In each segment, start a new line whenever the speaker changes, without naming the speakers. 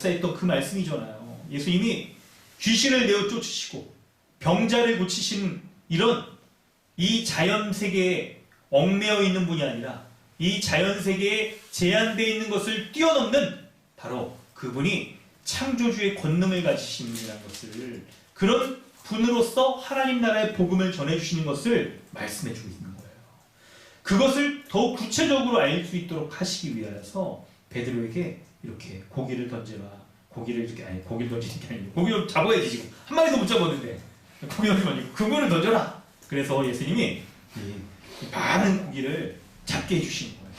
했던 그 말씀이잖아요. 예수님이 귀신을 내어 쫓으시고 병자를 고치시는 이런 이 자연 세계에 얽매여 있는 분이 아니라 이 자연 세계에 제한되어 있는 것을 뛰어넘는 바로 그분이 창조주의 권능을 가지신 분이라는 것을, 그런 분으로서 하나님 나라의 복음을 전해주시는 것을 말씀해주고 있는 거예요. 그것을 더욱 구체적으로 알 수 있도록 하시기 위하여서 베드로에게 이렇게 고기를 던져라. 고기를 이렇게, 아니, 고기를 던지는 게 아니고 고기를 잡아야지. 지금 한 마리도 못 잡았는데 고기 던지면 아니고 그거를 던져라. 그래서 예수님이 이 많은 고기를 잡게 해주시는 거예요.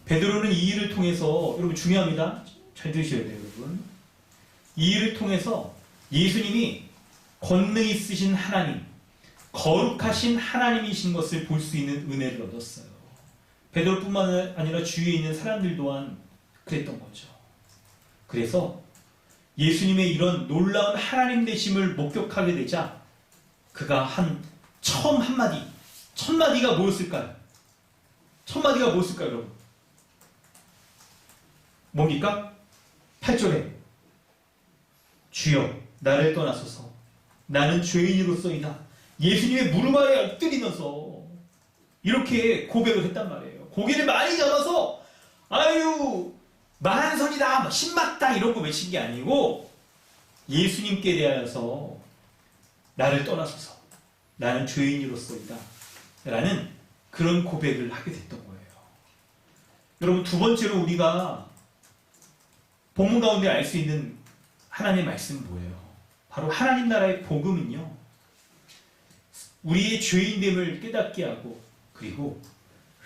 베드로는 이 일을 통해서, 여러분 중요합니다. 잘 들으셔야 돼요, 여러분. 이 일을 통해서 예수님이 권능 있으신 하나님, 거룩하신 하나님이신 것을 볼 수 있는 은혜를 얻었어요. 베드로뿐만 아니라 주위에 있는 사람들 또한 그랬던 거죠. 그래서 예수님의 이런 놀라운 하나님 되심을 목격하게 되자 그가 처음 한마디, 첫마디가 뭐였을까요? 첫마디가 뭐였을까요, 여러분? 뭡니까? 8절에 주여 나를 떠나소서 나는 죄인으로서이다. 예수님의 무릎 아래 엎드리면서 이렇게 고백을 했단 말이에요. 고기를 많이 잡아서 아유 만선이다, 신맞다 이런 거 외친 게 아니고 예수님께 대하여서 나를 떠나소서 나는 죄인으로서이다 라는 그런 고백을 하게 됐던 거예요. 여러분, 두 번째로 우리가 본문 가운데 알 수 있는 하나님의 말씀은 뭐예요? 바로 하나님 나라의 복음은요, 우리의 죄인됨을 깨닫게 하고 그리고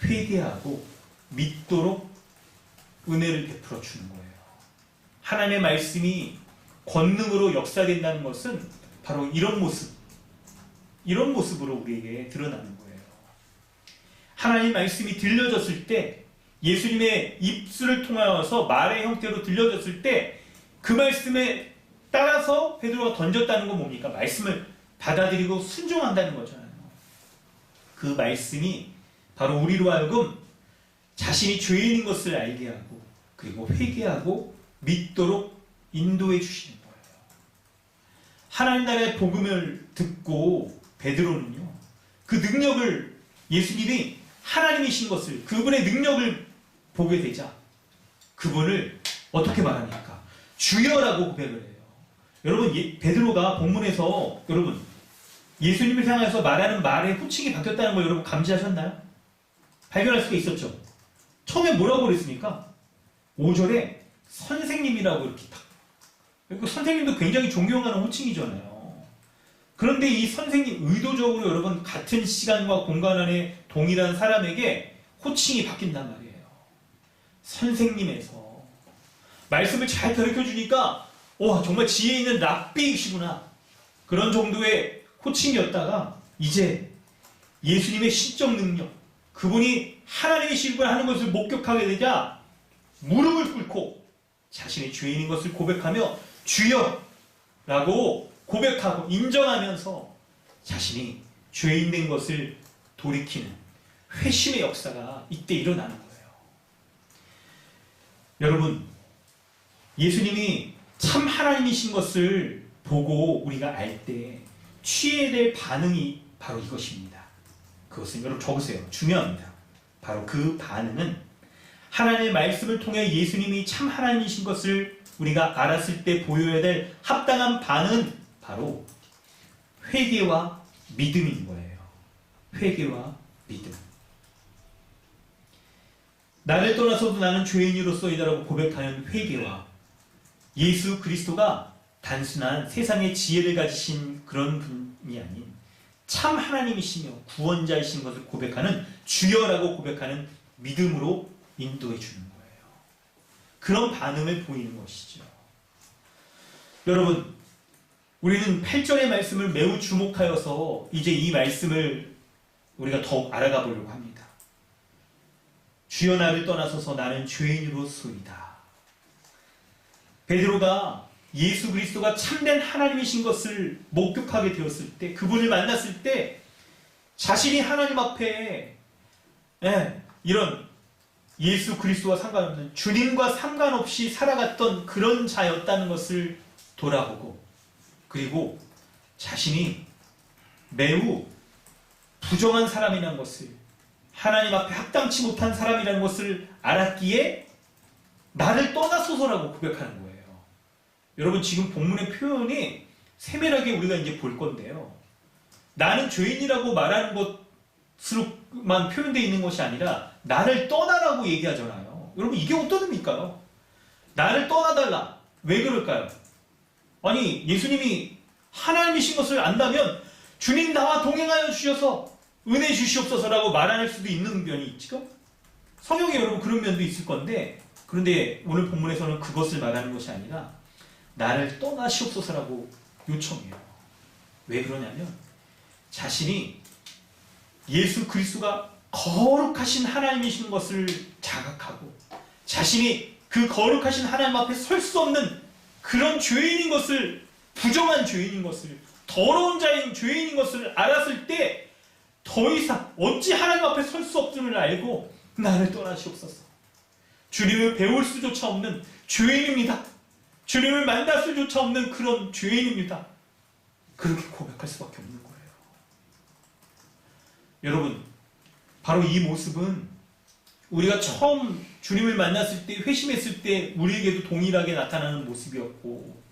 회개하고 믿도록 은혜를 베풀어 주는 거예요. 하나님의 말씀이 권능으로 역사된다는 것은 바로 이런 모습으로 우리에게 드러나는 거예요. 하나님의 말씀이 들려졌을 때, 예수님의 입술을 통하여서 말의 형태로 들려졌을 때 그 말씀에 따라서 베드로가 던졌다는 건 뭡니까? 말씀을 받아들이고 순종한다는 거잖아요. 그 말씀이 바로 우리로 하여금 자신이 죄인인 것을 알게 하고 그리고 회개하고 믿도록 인도해 주시는 거예요. 하나님 나라의 복음을 듣고 베드로는요, 그 능력을, 예수님이 하나님이신 것을, 그분의 능력을 보게 되자 그분을 어떻게 말합니까? 주여라고 고백을 해요. 여러분, 베드로가 본문에서 여러분 예수님을 향해서 말하는 말의 호칭이 바뀌었다는 걸 여러분 감지하셨나요? 발견할 수가 있었죠. 처음에 뭐라고 그랬습니까? 5절에 선생님이라고 이렇게 딱. 그리고 선생님도 굉장히 존경하는 호칭이잖아요. 그런데 이 선생님, 의도적으로 여러분 같은 시간과 공간 안에 동일한 사람에게 호칭이 바뀐단 말이에요. 선생님에서 말씀을 잘 가르쳐 주니까 정말 지혜 있는 랍비이시구나, 그런 정도의 호칭이었다가 이제 예수님의 신적 능력, 그분이 하나님이시구나 하는 것을 목격하게 되자 무릎을 꿇고 자신의 죄인인 것을 고백하며 주여 라고 고백하고 인정하면서 자신이 죄인 된 것을 돌이키는 회심의 역사가 이때 일어나는 거예요. 여러분, 예수님이 참 하나님이신 것을 보고 우리가 알 때 취해야 될 반응이 바로 이것입니다. 그것은 여러분 적으세요. 중요합니다. 바로 그 반응은 하나님의 말씀을 통해 예수님이 참 하나님이신 것을 우리가 알았을 때 보여야 될 합당한 반응은 바로 회개와 믿음인 거예요. 회개와 믿음. 나를 떠나서도 나는 죄인으로서이다라고 고백하는 회개와 예수 그리스도가 단순한 세상의 지혜를 가지신 그런 분이 아닌 참 하나님이시며 구원자이신 것을 고백하는 주여라고 고백하는 믿음으로 인도해 주는 거예요. 그런 반응을 보이는 것이죠. 여러분, 우리는 8절의 말씀을 매우 주목하여서 이제 이 말씀을 우리가 더욱 알아가 보려고 합니다. 주여 나를 떠나서서 나는 죄인으로소이다. 베드로가 예수 그리스도가 참된 하나님이신 것을 목격하게 되었을 때, 그분을 만났을 때 자신이 하나님 앞에 이런 예수 그리스도와 상관없는, 주님과 상관없이 살아갔던 그런 자였다는 것을 돌아보고, 그리고 자신이 매우 부정한 사람이라는 것을, 하나님 앞에 합당치 못한 사람이라는 것을 알았기에 나를 떠나소서라고 고백하는 거예요. 여러분, 지금 본문의 표현이 세밀하게 우리가 이제 볼 건데요. 나는 죄인이라고 말하는 것으로만 표현되어 있는 것이 아니라 나를 떠나라고 얘기하잖아요. 여러분, 이게 어떤 의미일까요? 나를 떠나달라. 왜 그럴까요? 아니, 예수님이 하나님이신 것을 안다면 주님 나와 동행하여 주셔서 은혜 주시옵소서라고 말할 수도 있는 면이 있죠. 성경에 여러분 그런 면도 있을 건데, 그런데 오늘 본문에서는 그것을 말하는 것이 아니라 나를 떠나시옵소서라고 요청해요. 왜 그러냐면 자신이 예수 그리스도가 거룩하신 하나님이신 것을 자각하고 자신이 그 거룩하신 하나님 앞에 설 수 없는 그런 죄인인 것을, 부정한 죄인인 것을, 더러운 자인 죄인인 것을 알았을 때 더 이상 어찌 하나님 앞에 설 수 없음을 알고 나를 떠나시옵소서. 주님을 배울 수조차 없는 죄인입니다. 주님을 만날 수조차 없는 그런 죄인입니다. 그렇게 고백할 수밖에 없는 거예요. 여러분, 바로 이 모습은 우리가 처음 주님을 만났을 때, 회심했을 때 우리에게도 동일하게 나타나는 모습이었고,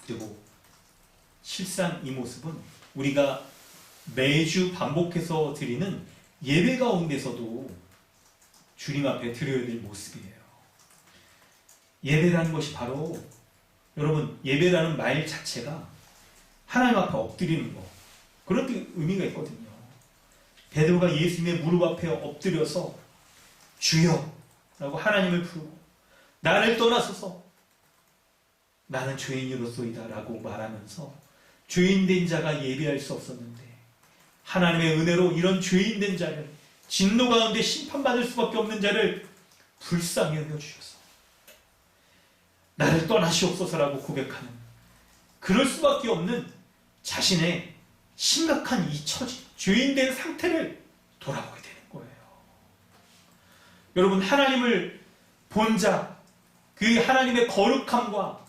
그리고 실상 이 모습은 우리가 매주 반복해서 드리는 예배 가운데서도 주님 앞에 드려야 될 모습이에요. 예배라는 것이 바로, 여러분, 예배라는 말 자체가 하나님 앞에 엎드리는 거, 그런 의미가 있거든요. 베드로가 예수님의 무릎 앞에 엎드려서 주여 라고 하나님을 부르고 나를 떠나소서 나는 죄인으로소이다 라고 말하면서 죄인된 자가 예배할 수 없었는데 하나님의 은혜로 이런 죄인된 자를, 진노 가운데 심판받을 수밖에 없는 자를 불쌍히 여겨주셔서 나를 떠나시옵소서라고 고백하는, 그럴 수밖에 없는 자신의 심각한 이 처지, 죄인된 상태를 돌아보게 되는 거예요. 여러분, 하나님을 본 자, 그 하나님의 거룩함과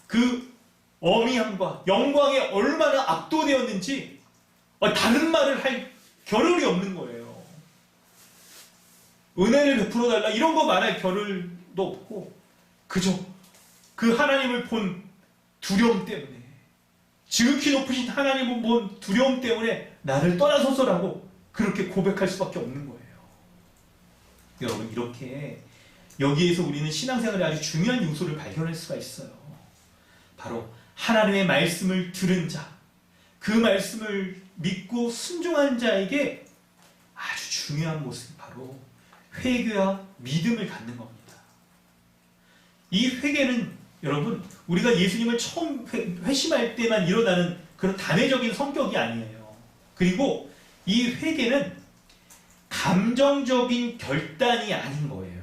그 어미함과 영광에 얼마나 압도되었는지 다른 말을 할 겨를이 없는 거예요. 은혜를 베풀어달라 이런 거 말할 겨를도 없고, 그저 그 하나님을 본 두려움 때문에, 지극히 높으신 하나님을 본 두려움 때문에 나를 떠나소서라고 그렇게 고백할 수밖에 없는 거예요. 여러분, 이렇게 여기에서 우리는 신앙생활의 아주 중요한 요소를 발견할 수가 있어요. 바로 하나님의 말씀을 들은 자, 그 말씀을 믿고 순종한 자에게 아주 중요한 모습이 바로 회개와 믿음을 갖는 겁니다. 이 회개는 여러분, 우리가 예수님을 처음 회심할 때만 일어나는 그런 단회적인 성격이 아니에요. 그리고 이 회개는 감정적인 결단이 아닌 거예요.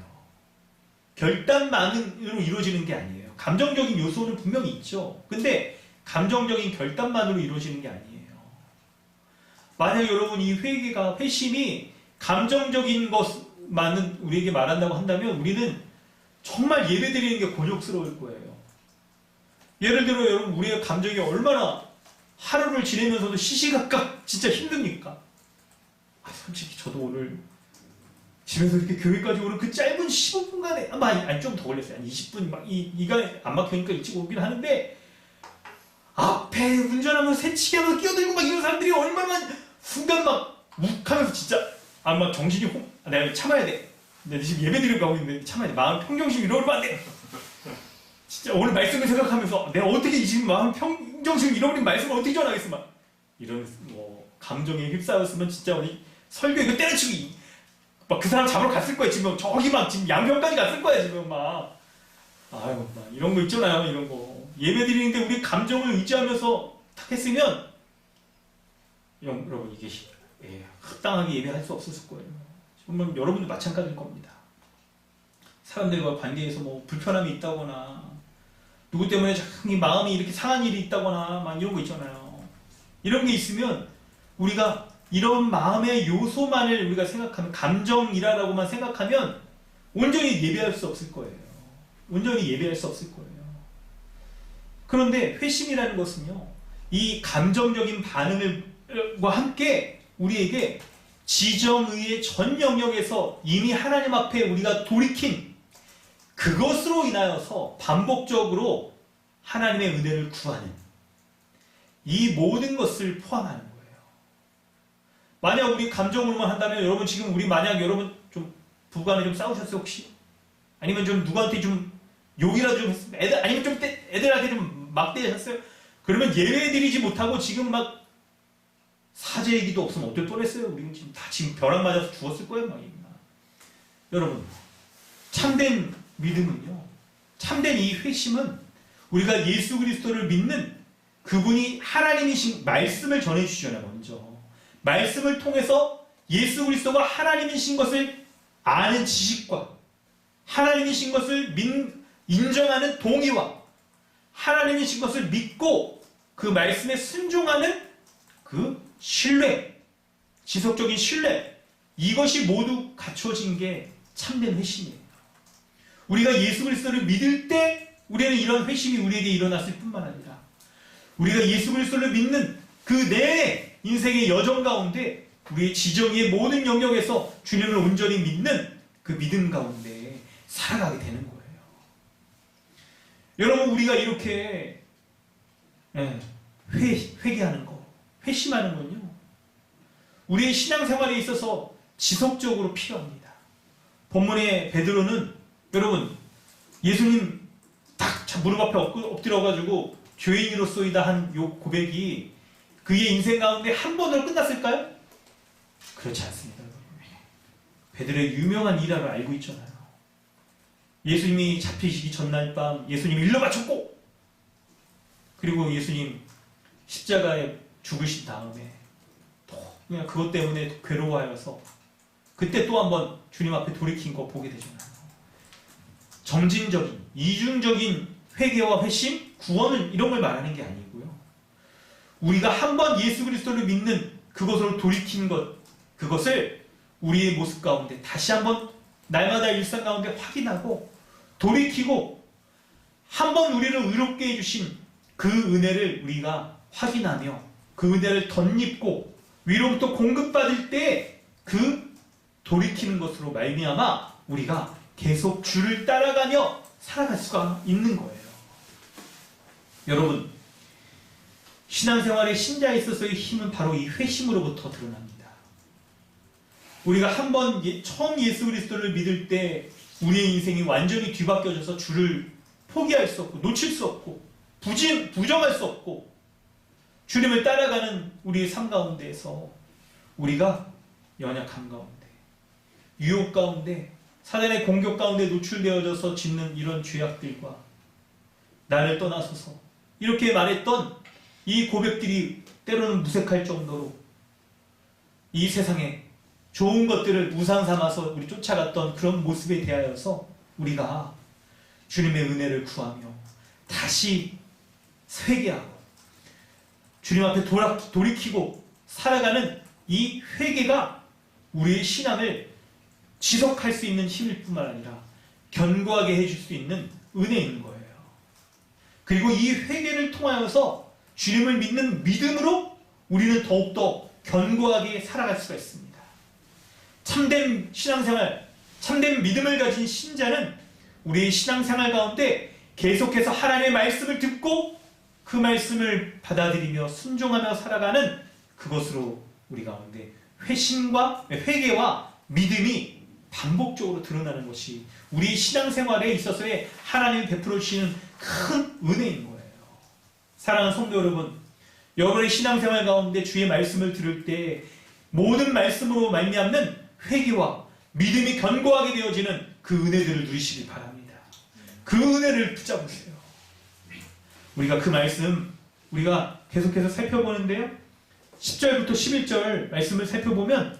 결단만으로 이루어지는 게 아니에요. 감정적인 요소는 분명히 있죠. 근데 감정적인 결단만으로 이루어지는 게 아니에요. 만약 여러분 이 회개가, 회심이 감정적인 것만은 우리에게 말한다고 한다면 우리는 정말 예배드리는 게 곤욕스러울 거예요. 예를 들어 여러분, 우리의 감정이 얼마나 하루를 지내면서도 시시각각 진짜 힘듭니까? 솔직히 저도 오늘 집에서 이렇게 교회까지 오는 그 짧은 15분간에 아니 좀 더 걸렸어요. 한 20분 막 이가 안 막히니까 일찍 오긴 하는데, 앞에 운전하면서 새치기 하면서 끼어들고 막 이런 사람들이 얼마나 순간 막 욱하면서 진짜 막 정신이 내가 참아야 돼. 내가 지금 예배 드리고 가고 있는데 참아야 돼. 마음 평정심 잃어버리면 안 돼. 진짜 오늘 말씀을 생각하면서 내가 어떻게 지금 마음 평정심 잃어버린 말씀을 어떻게 전하겠어. 막 이런 감정에 휩싸였으면 진짜 우리 설교 이거 때려치기 막 그 사람 잡으러 갔을 거야. 지금 저기 막 지금 양평까지 갔을 거야. 지금 막 이런 거 있잖아요. 이런 거 예배 드리는데 우리 감정을 의지하면서 탁 했으면 여러분 이게 합당하게 예배할 수 없었을 거예요. 정말 여러분도 마찬가지일 겁니다. 사람들과 관계에서 불편함이 있다거나 누구 때문에 자꾸 마음이 이렇게 상한 일이 있다거나 막 이런 거 있잖아요. 이런 게 있으면 우리가 이런 마음의 요소만을 우리가 생각하면, 감정이라고만 생각하면 온전히 예배할 수 없을 거예요. 온전히 예배할 수 없을 거예요. 그런데 회심이라는 것은요, 이 감정적인 반응과 함께 우리에게 지정의의 전 영역에서 이미 하나님 앞에 우리가 돌이킨 그것으로 인하여서 반복적으로 하나님의 은혜를 구하는 이 모든 것을 포함하는 거예요. 만약 우리 감정으로만 한다면 여러분 지금 만약 여러분 좀 부부간에 좀 싸우셨어요 혹시? 아니면 좀 누구한테 좀 욕이라도 좀 했어요? 아니면 좀 애들한테 좀 막대하셨어요? 그러면 예배드리지 못하고 지금 막 사죄 얘기도 없으면 어떨 뻔했어요? 우리는 지금 다 지금 벼락 맞아서 죽었을 거예요, 막. 여러분, 참된 믿음은요, 참된 이 회심은 우리가 예수 그리스도를 믿는 그분이 하나님이신 말씀을 전해주시잖아요. 먼저 말씀을 통해서 예수 그리스도가 하나님이신 것을 아는 지식과 하나님이신 것을 인정하는 동의와 하나님이신 것을 믿고 그 말씀에 순종하는 그 신뢰, 지속적인 신뢰, 이것이 모두 갖춰진 게 참된 회심이에요. 우리가 예수 그리스도를 믿을 때 우리는 이런 회심이 우리에게 일어났을 뿐만 아니라 우리가 예수 그리스도를 믿는 그 내 인생의 여정 가운데 우리의 지정의 모든 영역에서 주님을 온전히 믿는 그 믿음 가운데 살아가게 되는 거예요. 여러분, 우리가 이렇게 회개하는 거, 회심하는 건요, 우리의 신앙생활에 있어서 지속적으로 필요합니다. 본문의 베드로는 여러분 예수님 딱 무릎 앞에 엎드려가지고 죄인으로서이다 한 요 고백이 그의 인생 가운데 한 번으로 끝났을까요? 그렇지 않습니다. 베드로의 유명한 일화를 알고 있잖아요. 예수님이 잡히시기 전날 밤 예수님이 일러 바쳤고, 그리고 예수님 십자가에 죽으신 다음에 또 그냥 그것 때문에 괴로워하여서 그때 또 한번 주님 앞에 돌이킨 거 보게 되잖아요. 점진적인, 이중적인 회개와 회심, 구원을 이런 걸 말하는 게 아니고요. 우리가 한번 예수 그리스도를 믿는 그것으로 돌이킨 것, 그것을 우리의 모습 가운데 다시 한번 날마다 일상 가운데 확인하고 돌이키고 한번 우리를 의롭게 해주신 그 은혜를 우리가 확인하며 그 은혜를 덧입고 위로부터 공급받을 때 그 돌이키는 것으로 말미암아 우리가 계속 주를 따라가며 살아갈 수가 있는 거예요. 여러분, 신앙생활의 신자에 있어서의 힘은 바로 이 회심으로부터 드러납니다. 우리가 한번 처음 예수 그리스도를 믿을 때 우리의 인생이 완전히 뒤바뀌어져서 주를 포기할 수 없고 놓칠 수 없고 부정할 수 없고 주님을 따라가는 우리의 삶 가운데에서 우리가 연약함 가운데, 유혹 가운데, 사단의 공격 가운데 노출되어져서 짓는 이런 죄악들과 나를 떠나서서 이렇게 말했던 이 고백들이 때로는 무색할 정도로 이 세상에 좋은 것들을 우상 삼아서 우리 쫓아갔던 그런 모습에 대하여서 우리가 주님의 은혜를 구하며 다시 회개하고 주님 앞에 돌이키고 살아가는 이 회개가 우리의 신앙을 지속할 수 있는 힘일 뿐만 아니라 견고하게 해줄 수 있는 은혜인 거예요. 그리고 이 회개를 통하여서 주님을 믿는 믿음으로 우리는 더욱더 견고하게 살아갈 수가 있습니다. 참된 신앙생활, 참된 믿음을 가진 신자는 우리의 신앙생활 가운데 계속해서 하나님의 말씀을 듣고 그 말씀을 받아들이며 순종하며 살아가는 그것으로 우리 가운데 회개와 믿음이 반복적으로 드러나는 것이 우리 신앙생활에 있어서의 하나님이 베풀어 주시는 큰 은혜인 거예요. 사랑하는 성도 여러분, 여러분의 신앙생활 가운데 주의 말씀을 들을 때 모든 말씀으로 말미암는 회개와 믿음이 견고하게 되어지는 그 은혜들을 누리시길 바랍니다. 그 은혜를 붙잡으세요. 우리가 그 말씀 우리가 계속해서 살펴보는데요, 10절부터 11절 말씀을 살펴보면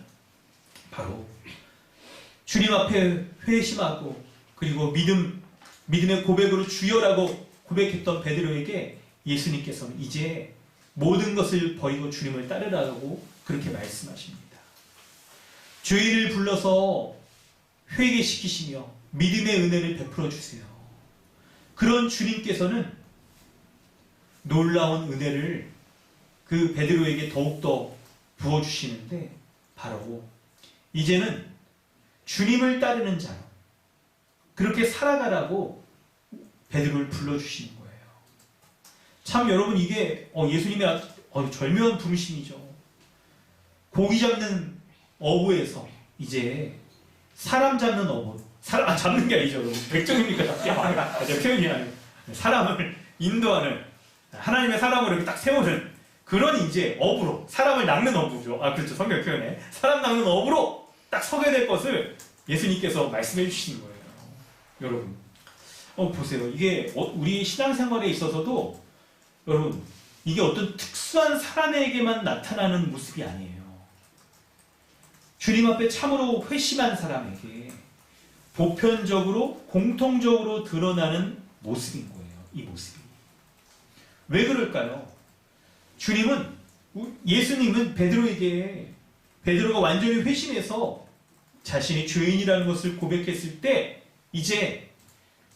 바로 주님 앞에 회심하고 그리고 믿음의 고백으로 주여라고 고백했던 베드로에게 예수님께서는 이제 모든 것을 버리고 주님을 따르라고 그렇게 말씀하십니다. 죄인을 불러서 회개시키시며 믿음의 은혜를 베풀어 주세요. 그런 주님께서는 놀라운 은혜를 그 베드로에게 더욱더 부어주시는데, 바로 이제는 주님을 따르는 자로 그렇게 살아가라고 베드로를 불러주시는 거예요. 참 여러분, 이게 예수님의 절묘한 부르심이죠. 고기 잡는 어부에서 이제 사람 잡는 어부, 잡는 게 아니죠. 백종입니까? 잡게? 표현이 아니에요. 사람을 인도하는, 하나님의 사람으로 이렇게 딱 세우는 그런 이제 어부로, 사람을 낚는 어부죠. 그렇죠. 성경 표현에 사람 낚는 어부로 딱 서게 될 것을 예수님께서 말씀해 주시는 거예요. 여러분, 보세요. 이게 우리 신앙생활에 있어서도 여러분, 이게 어떤 특수한 사람에게만 나타나는 모습이 아니에요. 주님 앞에 참으로 회심한 사람에게 보편적으로 공통적으로 드러나는 모습인 거예요. 이 모습이. 왜 그럴까요? 예수님은 베드로가 완전히 회심해서 자신이 죄인이라는 것을 고백했을 때, 이제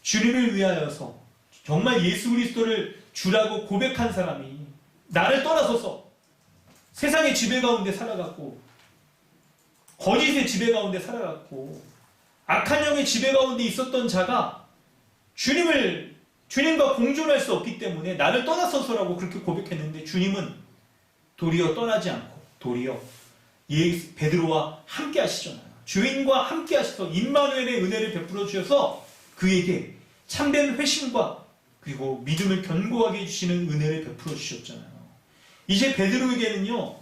주님을 위하여서 정말 예수 그리스도를 주라고 고백한 사람이 나를 떠나서서 세상의 지배 가운데 살아갔고, 거짓의 지배 가운데 살아갔고, 악한 영의 지배 가운데 있었던 자가 주님과 공존할 수 없기 때문에 나를 떠나서서라고 그렇게 고백했는데, 주님은 도리어 떠나지 않고 도리어 베드로와 함께 하시잖아요. 주인과 함께 하셔서 임마누엘의 은혜를 베풀어 주셔서 그에게 참된 회심과 그리고 믿음을 견고하게 해주시는 은혜를 베풀어 주셨잖아요. 이제 베드로에게는요,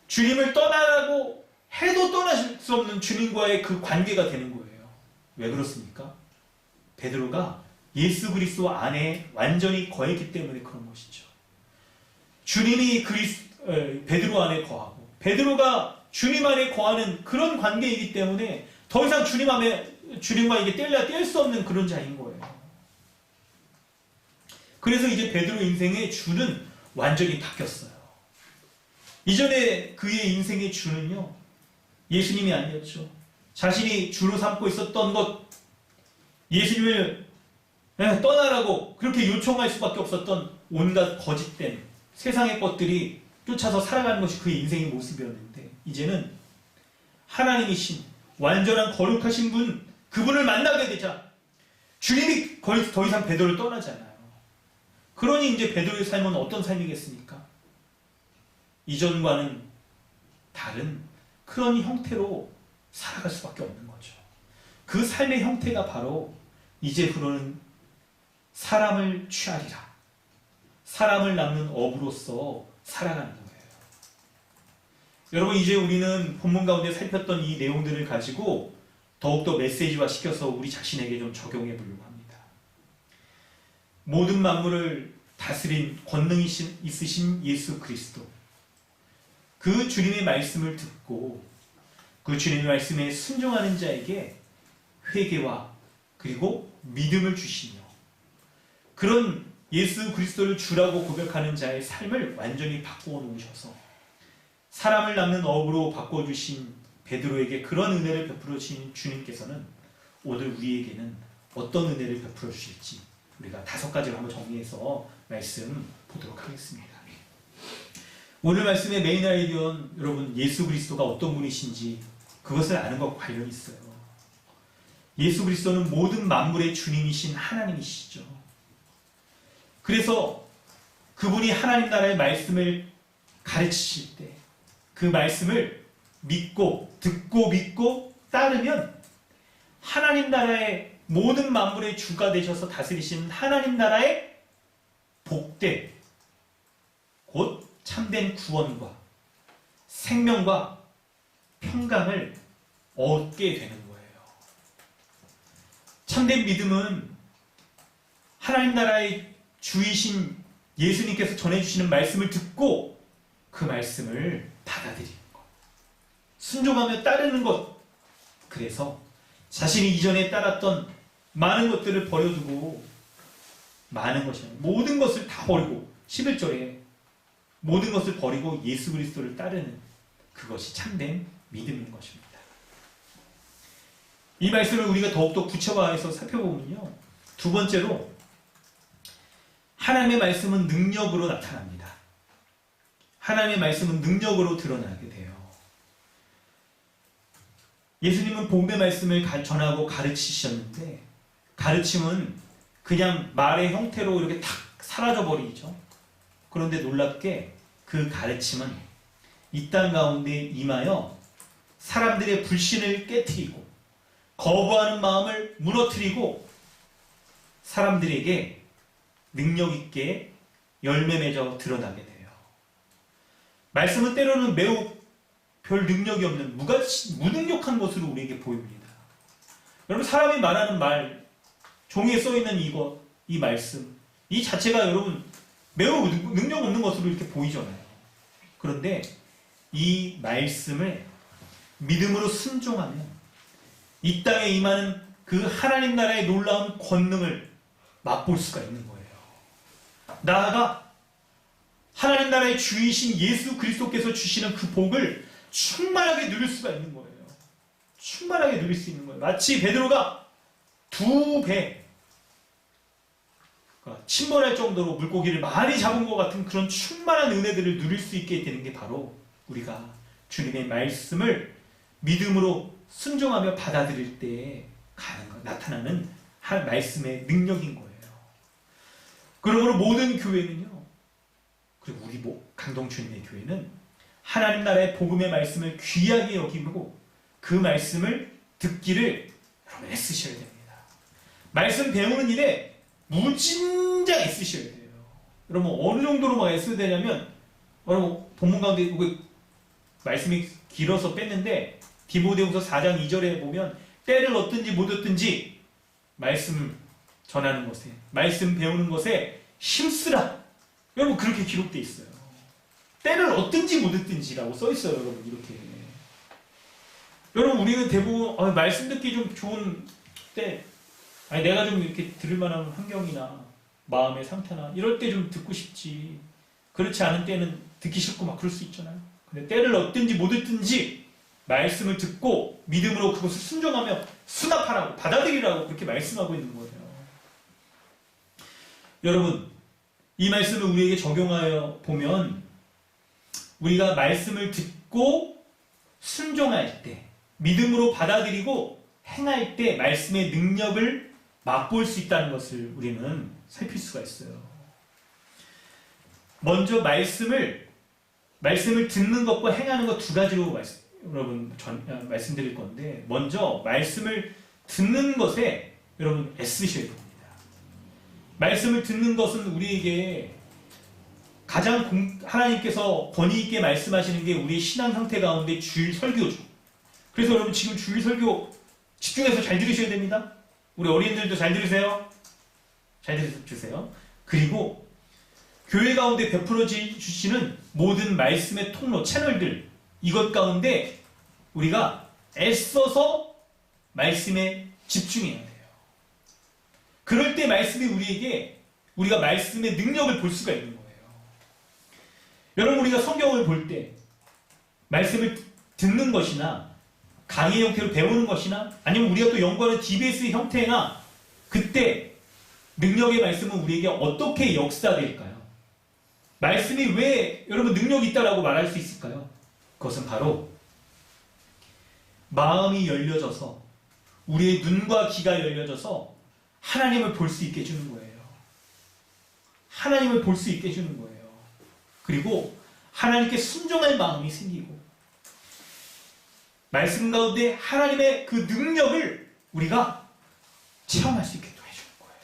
주님을 떠나라고 해도 떠나실 수 없는 주님과의 그 관계가 되는 거예요. 왜 그렇습니까? 베드로가 예수 그리스도 안에 완전히 거했기 때문에 그런 것이죠. 주님이 베드로 안에 거하고 베드로가 주님 안에 거하는 그런 관계이기 때문에 더 이상 주님과 이게 뗄 수 없는 그런 자인 거예요. 그래서 이제 베드로 인생의 주는 완전히 바뀌었어요. 이전에 그의 인생의 주는요, 예수님이 아니었죠. 자신이 주로 삼고 있었던 것, 예수님을 떠나라고 그렇게 요청할 수밖에 없었던 온갖 거짓된 세상의 것들이 쫓아서 살아가는 것이 그의 인생의 모습이었는데, 이제는 하나님이신 완전한 거룩하신 분, 그분을 만나게 되자 주님이 더 이상 베드로를 떠나지 않아요. 그러니 이제 베드로의 삶은 어떤 삶이겠습니까? 이전과는 다른 그런 형태로 살아갈 수밖에 없는 거죠. 그 삶의 형태가 바로 이제부로는 사람을 취하리라, 사람을 낚는 어부로서 살아가는 거예요. 여러분, 이제 우리는 본문 가운데 살폈던 이 내용들을 가지고 더욱더 메시지화 시켜서 우리 자신에게 좀 적용해 보려고 합니다. 모든 만물을 다스린 권능이 있으신 예수 그리스도, 그 주님의 말씀을 듣고 그 주님의 말씀에 순종하는 자에게 회개와 그리고 믿음을 주시며, 그런 예수 그리스도를 주라고 고백하는 자의 삶을 완전히 바꾸어 놓으셔서 사람을 낚는 어부로 바꿔주신 베드로에게 그런 은혜를 베풀어 주신 주님께서는 오늘 우리에게는 어떤 은혜를 베풀어 주실지 우리가 5가지로 한번 정리해서 말씀 보도록 하겠습니다. 오늘 말씀의 메인 아이디어는 여러분, 예수 그리스도가 어떤 분이신지 그것을 아는 것과 관련이 있어요. 예수 그리스도는 모든 만물의 주님이신 하나님이시죠. 그래서 그분이 하나님 나라의 말씀을 가르치실 때 그 말씀을 듣고 믿고 따르면 하나님 나라의 모든 만물의 주가 되셔서 다스리신 하나님 나라의 복된, 곧 참된 구원과 생명과 평강을 얻게 되는 거예요. 참된 믿음은 하나님 나라의 주이신 예수님께서 전해주시는 말씀을 듣고 그 말씀을 받아들이는 것, 순종하며 따르는 것. 그래서 자신이 이전에 따랐던 많은 것들을 버려두고, 많은 것이요, 모든 것을 다 버리고, 11절에 모든 것을 버리고 예수 그리스도를 따르는 그것이 참된 믿음인 것입니다. 이 말씀을 우리가 더욱더 구체화해서 살펴보면요. 두 번째로 하나님의 말씀은 능력으로 나타납니다. 하나님의 말씀은 능력으로 드러나게 돼요. 예수님은 복음의 말씀을 전하고 가르치셨는데 가르침은 그냥 말의 형태로 이렇게 탁 사라져버리죠. 그런데 놀랍게 그 가르침은 이 땅 가운데 임하여 사람들의 불신을 깨트리고 거부하는 마음을 무너뜨리고 사람들에게 능력 있게 열매 맺어 드러나게 돼요. 말씀은 때로는 매우 별 능력이 없는 무능력한 것으로 우리에게 보입니다. 여러분 사람이 말하는 말, 종이에 써있는 이 말씀, 이 자체가 여러분 매우 능력 없는 것으로 이렇게 보이잖아요. 그런데 이 말씀을 믿음으로 순종하면 이 땅에 임하는 그 하나님 나라의 놀라운 권능을 맛볼 수가 있는 거예요. 나아가 하나님 나라의 주이신 예수 그리스도께서 주시는 그 복을 충만하게 누릴 수가 있는 거예요. 충만하게 누릴 수 있는 거예요. 마치 베드로가 2배 침몰할 정도로 물고기를 많이 잡은 것 같은 그런 충만한 은혜들을 누릴 수 있게 되는 게 바로 우리가 주님의 말씀을 믿음으로 순종하며 받아들일 때 나타나는 말씀의 능력인 거예요. 그러므로 모든 교회는요, 그리고 우리 강동주님의 교회는 하나님 나라의 복음의 말씀을 귀하게 여기고 그 말씀을 듣기를 여러분 애쓰셔야 됩니다. 말씀 배우는 일에 무진장 애쓰셔야 돼요. 여러분 어느 정도로 막 애써야 되냐면 여러분 본문 가운데 말씀이 길어서 뺐는데 디모데후서 4장 2절에 보면 때를 얻든지 못 얻든지 말씀 전하는 것에 말씀 배우는 것에 힘쓰라. 여러분 그렇게 기록되어 있어요. 때를 얻든지 못 얻든지라고 써 있어요. 여러분 이렇게. 여러분 우리는 대부분 말씀 듣기 좀 좋은 때 내가 좀 이렇게 들을 만한 환경이나 마음의 상태나 이럴 때 좀 듣고 싶지. 그렇지 않은 때는 듣기 싫고 막 그럴 수 있잖아요. 근데 때를 얻든지 못 얻든지 말씀을 듣고 믿음으로 그것을 순종하며 수납하라고 받아들이라고 그렇게 말씀하고 있는 거예요. 여러분 이 말씀을 우리에게 적용하여 보면 우리가 말씀을 듣고 순종할 때 믿음으로 받아들이고 행할 때 말씀의 능력을 맛볼 수 있다는 것을 우리는 살필 수가 있어요. 먼저 말씀을 듣는 것과 행하는 것 두 가지로 여러분 말씀드릴 건데 먼저 말씀을 듣는 것에 여러분 애쓰셔야 됩니다. 말씀을 듣는 것은 우리에게 가장 하나님께서 권위 있게 말씀하시는 게 우리의 신앙 상태 가운데 주일 설교죠. 그래서 여러분 지금 주일 설교 집중해서 잘 들으셔야 됩니다. 우리 어린이들도 잘 들으세요. 잘 들으세요. 그리고 교회 가운데 베풀어 주시는 모든 말씀의 통로, 채널들 이것 가운데 우리가 애써서 말씀에 집중해야 돼요. 그럴 때 말씀이 우리가 말씀의 능력을 볼 수가 있는 거예요. 여러분 우리가 성경을 볼 때 말씀을 듣는 것이나 강의 형태로 배우는 것이나 아니면 우리가 또 연구하는 DBS 형태나 그때 능력의 말씀은 우리에게 어떻게 역사될까요? 말씀이 왜 여러분 능력이 있다라고 말할 수 있을까요? 그것은 바로 마음이 열려져서 우리의 눈과 귀가 열려져서 하나님을 볼 수 있게 해주는 거예요. 하나님을 볼 수 있게 해주는 거예요. 그리고 하나님께 순종할 마음이 생기고 말씀 가운데 하나님의 그 능력을 우리가 체험할 수 있게 해주는 거예요.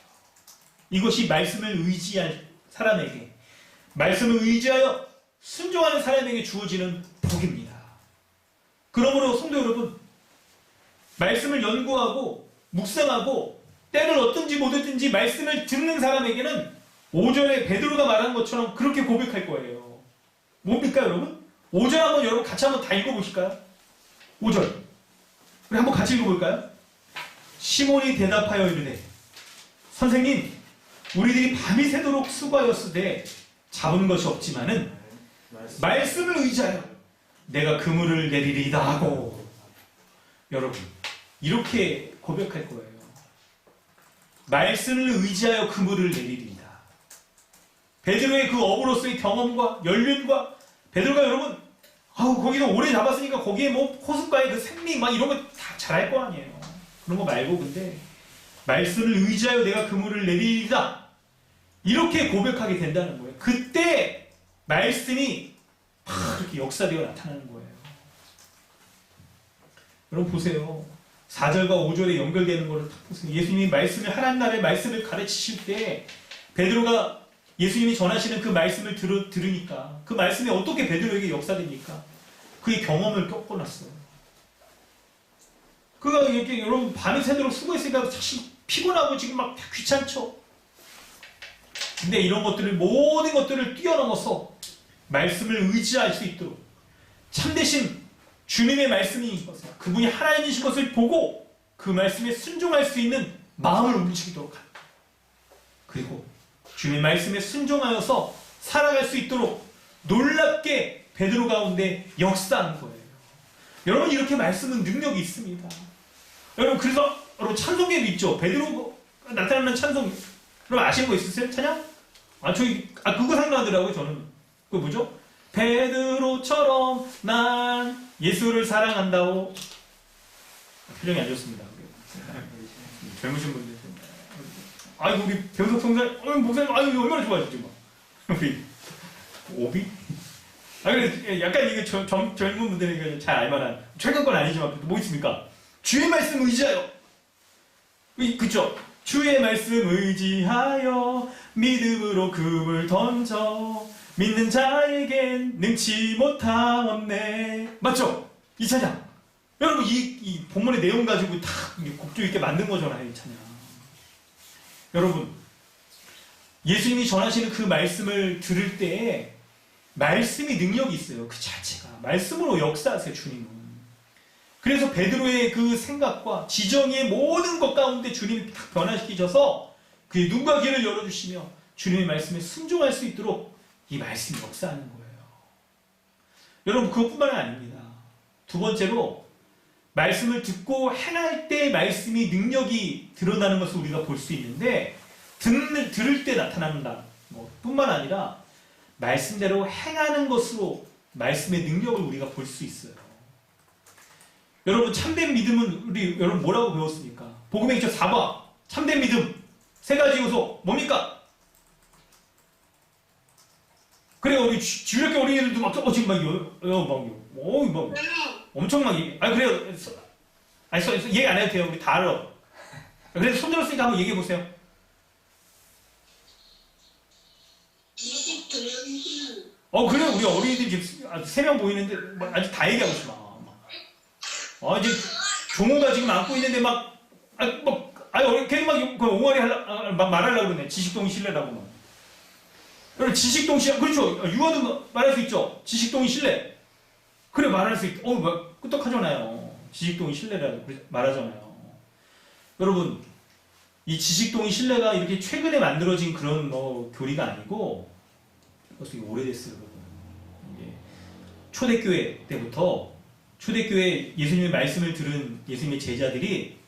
이것이 말씀을 의지할 사람에게 말씀을 의지하여 순종하는 사람에게 주어지는 복입니다. 그러므로 성도 여러분 말씀을 연구하고 묵상하고 때를 얻든지 못 얻든지 말씀을 듣는 사람에게는 5절에 베드로가 말한 것처럼 그렇게 고백할 거예요. 뭡니까 여러분? 5절 한번 여러분 같이 한번 다 읽어보실까요? 5절 우리 한번 같이 읽어볼까요? 시몬이 대답하여 이르되 선생님 우리들이 밤이 새도록 수고하였으되 잡은 것이 없지만은 말씀을 의지하여 내가 그물을 내리리이다 하고 여러분 이렇게 고백할 거예요. 말씀을 의지하여 그물을 내리리이다. 베드로의 그 어부로서의 경험과 연륜과 베드로가 여러분 거기서 오래 잡았으니까 거기에 뭐 호숫가의 그 생리 막 이런 거 다 잘할 거 아니에요. 그런 거 말고 근데 말씀을 의지하여 내가 그물을 내리리이다. 이렇게 고백하게 된다는 거예요. 그때 말씀이 막 이렇게 역사되어 나타나는 거예요. 여러분 보세요. 4절과 5절에 연결되는 거를 딱 보세요. 예수님이 말씀을 하나님 나라의 말씀을 가르치실 때 베드로가 예수님이 전하시는 그 말씀을 들으니까 그 말씀이 어떻게 베드로에게 역사됩니까? 그의 경험을 겪어놨어요. 그가 이렇게 여러분 밤이 새도록 수고했으니까 사실 피곤하고 지금 막 귀찮죠. 근데 이런 것들을 모든 것들을 뛰어넘어서 말씀을 의지할 수 있도록 참되신 주님의 말씀인 것을 그분이 하나님이신 것을 보고 그 말씀에 순종할 수 있는 마음을 움직이도록 합니다. 그리고 주님의 말씀에 순종하여서 살아갈 수 있도록 놀랍게 베드로 가운데 역사한 거예요. 여러분 이렇게 말씀은 능력이 있습니다. 여러분 그래서 여러분 찬송계도 있죠. 베드로가 나타나는 찬송 여러분 아시는 거 있으세요? 찬양? 그거 생각나더라고요. 저는 그 뭐죠? 베드로처럼 난 예수를 사랑한다고. 표정이 안 좋습니다. 젊으신 분들. 아이고 우리 변석 성사님, 목사님, 아이고 얼마나 좋아하시지 뭐. 우리 오비? 그래 약간 이게 젊은 분들에게 잘 알만한 최근 건 아니지만 뭐 있습니까? 주의 말씀 의지하여. 그쵸? 주의 말씀 의지하여 믿음으로 금을 던져 믿는 자에겐 능치 못하옵네. 맞죠? 이 찬양. 여러분 이 본문의 내용 가지고 다 곡조 있게 만든 거잖아요. 이 찬양. 여러분 예수님이 전하시는 그 말씀을 들을 때에 말씀이 능력이 있어요. 그 자체가. 말씀으로 역사하세요. 주님은. 그래서 베드로의 그 생각과 지정의 모든 것 가운데 주님이 딱 변화시키셔서 그의 눈과 귀를 열어주시며 주님의 말씀에 순종할 수 있도록 이 말씀이 역사하는 거예요. 여러분 그것뿐만 아닙니다. 두 번째로 말씀을 듣고 행할 때 말씀이 능력이 드러나는 것을 우리가 볼 수 있는데 들을 때 나타난다 뿐만 아니라 말씀대로 행하는 것으로 말씀의 능력을 우리가 볼 수 있어요. 여러분 참된 믿음은 우리 여러분 뭐라고 배웠습니까? 복음의 기초 4과 참된 믿음 세 가지 요소 뭡니까? 그래 우리 주일학교 어린이들도 막 지금 막 엄청 막 그래요. 얘기 안 해도 돼요. 우리 다 알아. 그래서 손 들었으니까 한번 얘기해 보세요. 그래 우리 어린이들 지금 3명 보이는데 아직 다 얘기하고 있어. 이제 종호가 지금 안고 있는데 걔는 막 옹알이 말하려고 그러네. 지식동의 신뢰라고 막. 여러분 지식동 신뢰 그렇죠. 유아도 말할 수 있죠. 지식동의 신뢰. 그래 말할 수 있다. 끄떡하잖아요. 지식동의 신뢰라고 말하잖아요. 여러분 이 지식동의 신뢰가 이렇게 최근에 만들어진 그런 교리가 아니고 벌써 오래됐어요. 여러분. 이게 초대교회 때부터 초대교회 예수님의 말씀을 들은 예수님의 제자들이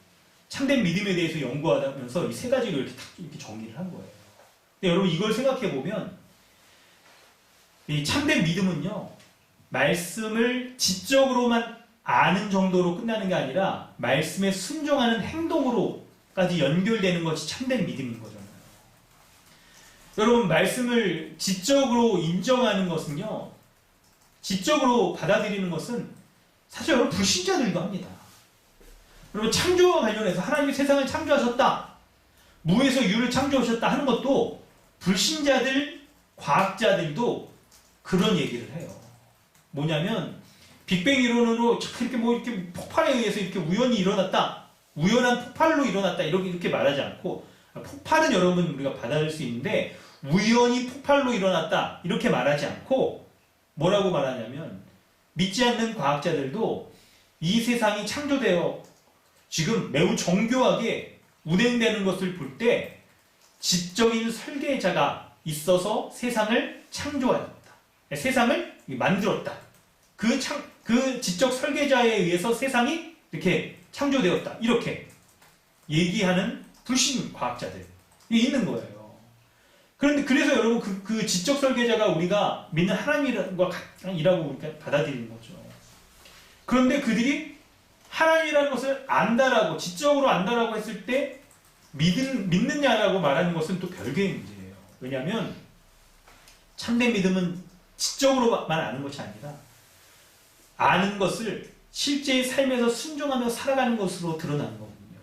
참된 믿음에 대해서 연구하면서 이 세 가지를 이렇게 정리를 한 거예요. 근데 여러분 이걸 생각해 보면 이 참된 믿음은요 말씀을 지적으로만 아는 정도로 끝나는 게 아니라 말씀에 순종하는 행동으로까지 연결되는 것이 참된 믿음인 거잖아요. 여러분 말씀을 지적으로 인정하는 것은요 지적으로 받아들이는 것은 사실 여러분 불신자들도 합니다. 여러분 창조와 관련해서 하나님이 세상을 창조하셨다. 무에서 유를 창조하셨다 하는 것도 불신자들, 과학자들도 그런 얘기를 해요. 뭐냐면 빅뱅 이론으로 이렇게 폭발에 의해서 이렇게 우연히 일어났다. 우연한 폭발로 일어났다. 이렇게 말하지 않고 폭발은 여러분 우리가 받아들일 수 있는데 우연히 폭발로 일어났다. 이렇게 말하지 않고 뭐라고 말하냐면 믿지 않는 과학자들도 이 세상이 창조되어 지금 매우 정교하게 운행되는 것을 볼 때 지적인 설계자가 있어서 세상을 창조하였다. 세상을 만들었다. 그 지적 설계자에 의해서 세상이 이렇게 창조되었다. 이렇게 얘기하는 불신 과학자들이 있는 거예요. 그런데 그래서 여러분 그 지적 설계자가 우리가 믿는 하나님과 같이라고 우리가 받아들이는 거죠. 그런데 그들이 하나님이라는 것을 안다라고 지적으로 안다라고 했을 때 믿느냐라고 말하는 것은 또 별개의 문제예요. 왜냐하면 참된 믿음은 지적으로만 아는 것이 아니라 아는 것을 실제의 삶에서 순종하며 살아가는 것으로 드러나는 거거든요.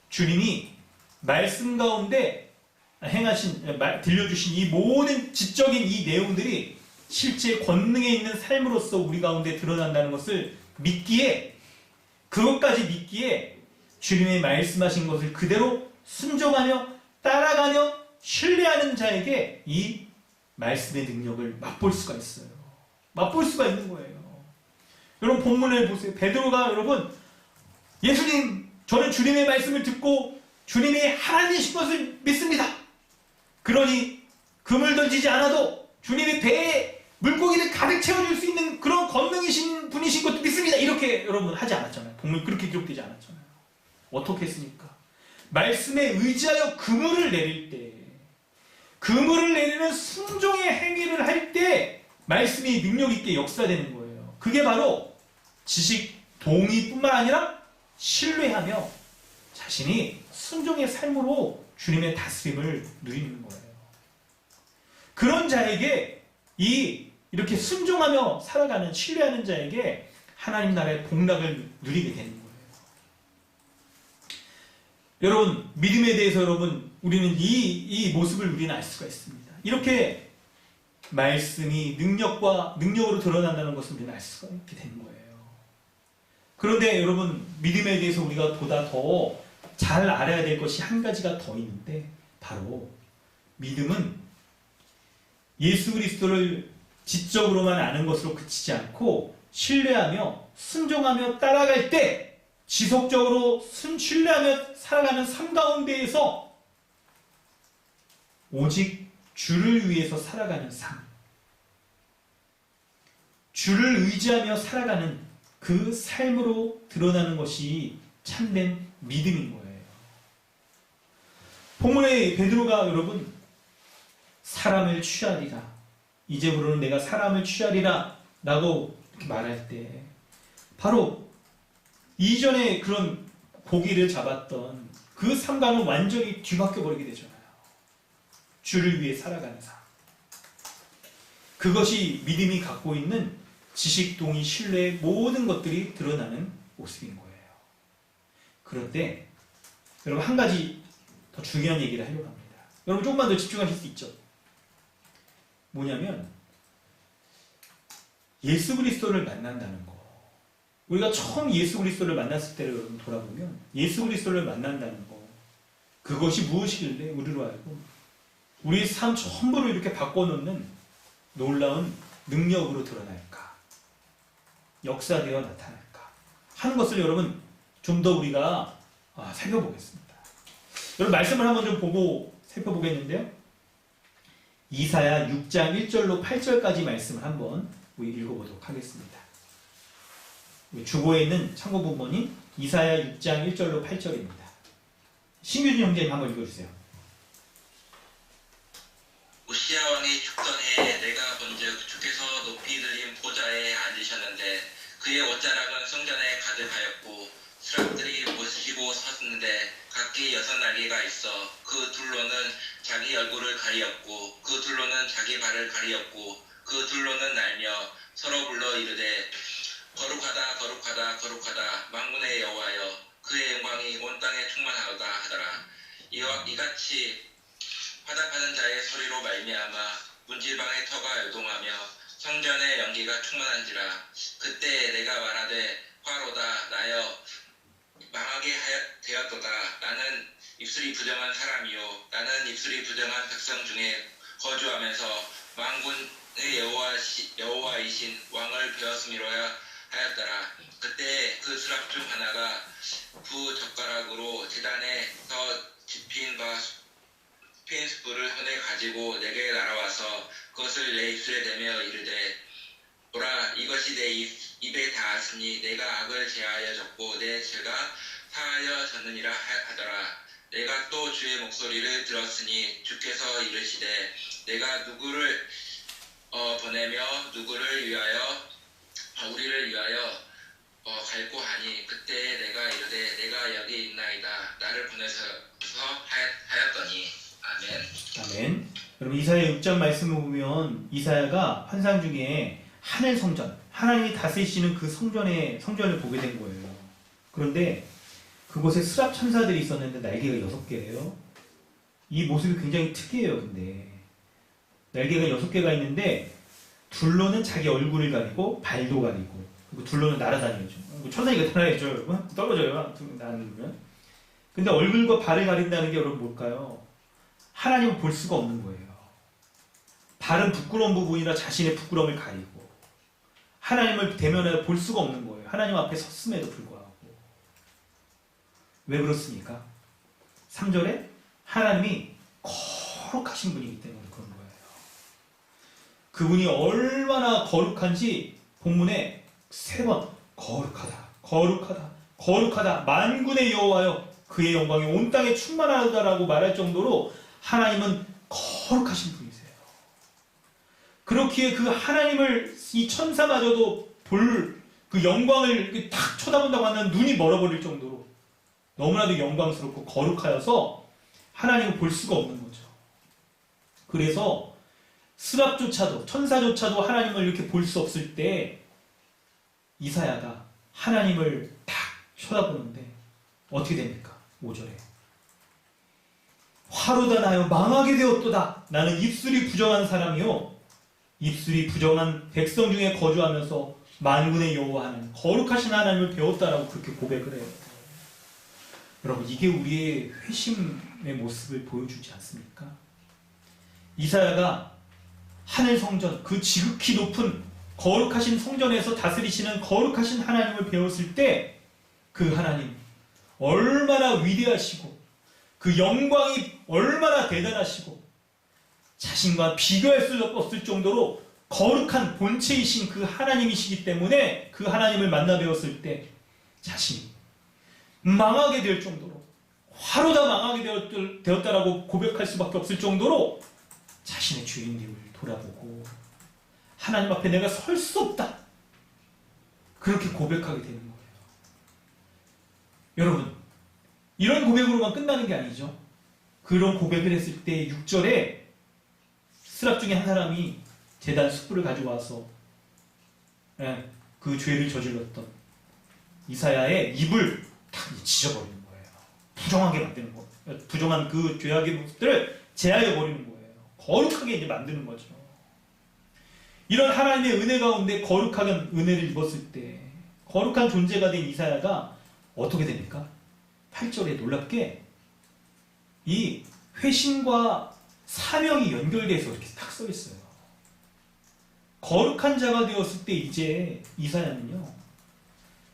주님이 말씀 가운데 들려주신 이 모든 지적인 이 내용들이 실제 권능에 있는 삶으로서 우리 가운데 드러난다는 것을 믿기에, 그것까지 믿기에 주님의 말씀하신 것을 그대로 순종하며 따라가며 신뢰하는 자에게 이 말씀의 능력을 맛볼 수가 있어요. 맛볼 수가 있는 거예요. 여러분 본문을 보세요. 베드로가 여러분 예수님, 저는 주님의 말씀을 듣고 주님이 하나님이신 것을 믿습니다. 그러니 금을 던지지 않아도 주님의 배에 물고기를 가득 채워줄 수 있는 그런 권능이신 분이신 것도 믿습니다. 이렇게 여러분 하지 않았잖아요. 본문이 그렇게 기록되지 않았잖아요. 어떻게 했습니까? 말씀에 의지하여 그물을 내릴 때, 그물을 내리는 순종의 행위를 할 때 말씀이 능력 있게 역사되는 거예요. 그게 바로 지식 동의뿐만 아니라 신뢰하며 자신이 순종의 삶으로 주님의 다스림을 누리는 거예요. 그런 자에게 이렇게 순종하며 살아가는, 신뢰하는 자에게 하나님 나라의 복락을 누리게 되는 거예요. 여러분 믿음에 대해서 여러분 우리는 이 모습을 우리는 알 수가 있습니다. 이렇게 말씀이 능력으로 드러난다는 것을 우리는 알 수가 있게 되는 거예요. 그런데 여러분 믿음에 대해서 우리가 보다 더 잘 알아야 될 것이 한 가지가 더 있는데, 바로 믿음은 예수 그리스도를 지적으로만 아는 것으로 그치지 않고 신뢰하며 순종하며 따라갈 때 지속적으로 신뢰하며 살아가는 삶 가운데에서 오직 주를 위해서 살아가는 삶, 주를 의지하며 살아가는 그 삶으로 드러나는 것이 참된 믿음인 거예요. 본문에 베드로가 여러분 사람을 취하리라, 이제부로는 내가 사람을 취하리라 라고 이렇게 말할 때 바로 이전에 그런 고기를 잡았던 그 삶과는 완전히 뒤바뀌어 버리게 되잖아요. 주를 위해 살아가는 삶, 그것이 믿음이 갖고 있는 지식, 동의, 신뢰의 모든 것들이 드러나는 모습인 거예요. 그런데 여러분 한 가지 더 중요한 얘기를 하려고 합니다. 여러분 조금만 더 집중하실 수 있죠? 뭐냐면 예수 그리스도를 만난다는 거. 우리가 처음 예수 그리스도를 만났을 때를 여러분 돌아보면 예수 그리스도를 만난다는 거, 그것이 무엇이길래 우리로 알고 우리의 삶 전부를 이렇게 바꿔놓는 놀라운 능력으로 드러날까, 역사되어 나타날까 하는 것을 여러분 좀 더 우리가 살펴보겠습니다. 여러분 말씀을 한번 좀 보고 살펴보겠는데요. 이사야 6장 1절로 8절까지 말씀을 한번 우리 읽어보도록 하겠습니다. 주보에 있는 참고 부분이 이사야 6장 1절로 8절입니다. 신규진 형제님 한번 읽어주세요.
우시야 왕이 죽던 해에 내가 본즉 주께서 높이 들린 보좌에 앉으셨는데 그의 옷자락은 성전에 가득하였고 스랍들이 모시고 섰는데 각기 6날개가 있어 그 둘로는 자기 얼굴을 가리었고 그 둘로는 자기 발을 가리었고 그 둘로는 날며 서로 불러 이르되 거룩하다 거룩하다 거룩하다 만군의 여호와여, 그의 영광이 온 땅에 충만하도다 하더라. 이같이 화답하는 자의 소리로 말미암아 문지방의 터가 요동하며 성전의 연기가 충만한지라. 그때 내가 말하되 화로다 나여 망하게 되었도다. 나는 입술이 부정한 사람이요 나는 입술이 부정한 백성 중에 거주하면서 만군의 여호와이신 왕을 배웠음이로야 하였더라. 그때 그 수락 중 하나가 부젓가락으로 제단에서 집힌 숯불을 손에 가지고 내게 날아와서 그것을 내 입술에 대며 이르되 보라, 이것이 내 입에 닿았으니 내가 악을 제하여 졌고 내 죄가 사하여졌느니라 하더라. 내가 또 주의 목소리를 들었으니 주께서 이르시되 내가 누구를 보내며 누구를 위하여 우리를 위하여 갈고 하니 그때 내가 이르되 내가 여기 있나이다. 나를 보내서 하였더니. 아멘.
아멘. 여러분 이사야 6장 말씀을 보면 이사야가 환상 중에 하늘 성전, 하나님이 다스리시는 그 성전을 보게 된 거예요. 그런데 그곳에 스랍 천사들이 있었는데 날개가 6개예요. 이 모습이 굉장히 특이해요. 근데 날개가 6개가 있는데 둘로는 자기 얼굴을 가리고 발도 가리고 그리고 둘로는 날아다니죠. 천사니까 날아야죠, 여러분. 떨어져요. 나는. 근데 얼굴과 발을 가린다는 게 여러분 뭘까요? 하나님을 볼 수가 없는 거예요. 발은 부끄러운 부분이라 자신의 부끄러움을 가리고 하나님을 대면해 볼 수가 없는 거예요. 하나님 앞에 섰음에도 불구하고. 왜 그렇습니까? 3절에 하나님이 거룩하신 분이기 때문에 그런 거예요. 그분이 얼마나 거룩한지 본문에 3번 거룩하다, 거룩하다, 거룩하다, 만군의 여호와여 그의 영광이 온 땅에 충만하다라고 말할 정도로 하나님은 거룩하신 분이세요. 그렇기에 그 하나님을 이 천사마저도 볼 그 영광을 이렇게 탁 쳐다본다고 하면 눈이 멀어버릴 정도로 너무나도 영광스럽고 거룩하여서 하나님을 볼 수가 없는 거죠. 그래서 스랍조차도 천사조차도 하나님을 이렇게 볼 수 없을 때 이사야가 하나님을 탁 쳐다보는데 어떻게 됩니까? 5절에 화로다 나여 망하게 되었도다. 나는 입술이 부정한 사람이요 입술이 부정한 백성 중에 거주하면서 만군의 여호와는 거룩하신 하나님을 배웠다라고 그렇게 고백을 해요. 여러분 이게 우리의 회심의 모습을 보여주지 않습니까? 이사야가 하늘 성전 그 지극히 높은 거룩하신 성전에서 다스리시는 거룩하신 하나님을 배웠을 때 그 하나님 얼마나 위대하시고 그 영광이 얼마나 대단하시고 자신과 비교할 수 없을 정도로 거룩한 본체이신 그 하나님이시기 때문에 그 하나님을 만나 배웠을 때 자신이 망하게 될 정도로 화로다 망하게 되었다라고 고백할 수밖에 없을 정도로 자신의 주인님을 돌아보고 하나님 앞에 내가 설 수 없다 그렇게 고백하게 되는 거예요. 여러분 이런 고백으로만 끝나는 게 아니죠. 그런 고백을 했을 때 6절에 스랍 중에 한 사람이 제단 숯불을 가져와서 그 죄를 저질렀던 이사야의 입을 탁 지져버리는 거예요. 부정하게 만드는 거예요. 부정한 그 죄악의 모습들을 제하여 버리는 거예요. 거룩하게 이제 만드는 거죠. 이런 하나님의 은혜 가운데 거룩한 은혜를 입었을 때 거룩한 존재가 된 이사야가 어떻게 됩니까? 8절에 놀랍게 이 회심과 사명이 연결돼서 이렇게 딱 써 있어요. 거룩한 자가 되었을 때 이제 이사야는요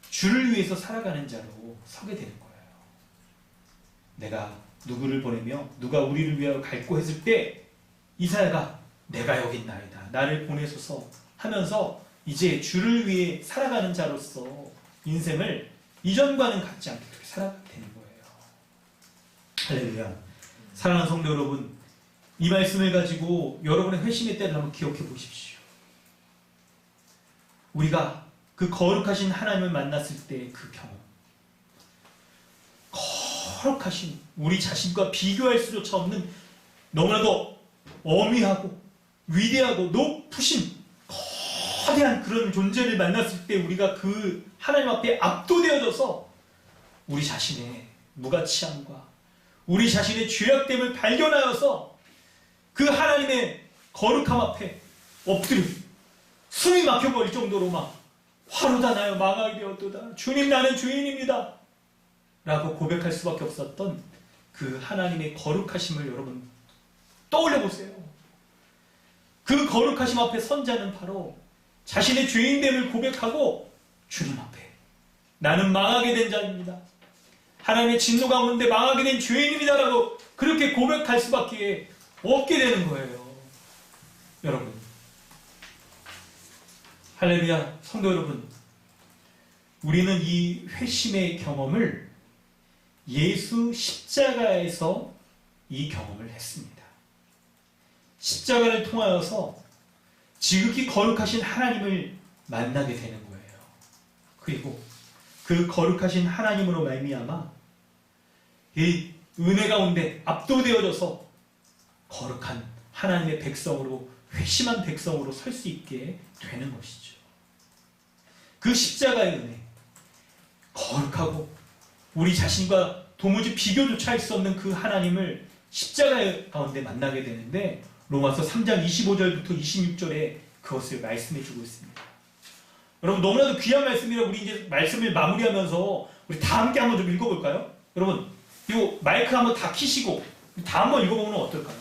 주를 위해서 살아가는 자로 서게 되는 거예요. 내가 누구를 보내며 누가 우리를 위하여 갈고 했을 때 이사야가 내가 여기 있나이다 나를 보내소서 하면서 이제 주를 위해 살아가는 자로서 인생을 이전과는 같지 않게 그렇게 살아가게 되는 거예요. 할렐루야. 사랑하는 성도 여러분 이 말씀을 가지고 여러분의 회심의 때를 한번 기억해 보십시오. 우리가 그 거룩하신 하나님을 만났을 때의 그 경험 거룩하신 우리 자신과 비교할 수조차 없는 너무나도 어미하고 위대하고 높으신 거대한 그런 존재를 만났을 때 우리가 그 하나님 앞에 압도되어져서 우리 자신의 무가치함과 우리 자신의 죄악됨을 발견하여서 그 하나님의 거룩함 앞에 엎드려 숨이 막혀버릴 정도로 막 화로다 나여 망하게 되었도다 주님 나는 죄인입니다 라고 고백할 수밖에 없었던 그 하나님의 거룩하심을 여러분 떠올려 보세요. 그 거룩하심 앞에 선 자는 바로 자신의 죄인됨을 고백하고 주님 앞에 나는 망하게 된 자입니다. 하나님의 진노 가운데 망하게 된 죄인입니다 라고 그렇게 고백할 수밖에 없게 되는 거예요. 여러분 할렐루야. 성도 여러분 우리는 이 회심의 경험을 예수 십자가에서 이 경험을 했습니다. 십자가를 통하여서 지극히 거룩하신 하나님을 만나게 되는 거예요. 그리고 그 거룩하신 하나님으로 말미암아 이 은혜 가운데 압도되어져서 거룩한 하나님의 백성으로, 회심한 백성으로 설 수 있게 되는 것이죠. 그 십자가의 은혜, 거룩하고 우리 자신과 도무지 비교조차 할 수 없는 그 하나님을 십자가 가운데 만나게 되는데, 로마서 3장 25절부터 26절에 그것을 말씀해 주고 있습니다. 여러분, 너무나도 귀한 말씀이라 우리 이제 말씀을 마무리하면서 우리 다 함께 한번 좀 읽어볼까요? 여러분, 이 마이크 한번 다 키시고 다 한번 읽어보면 어떨까요?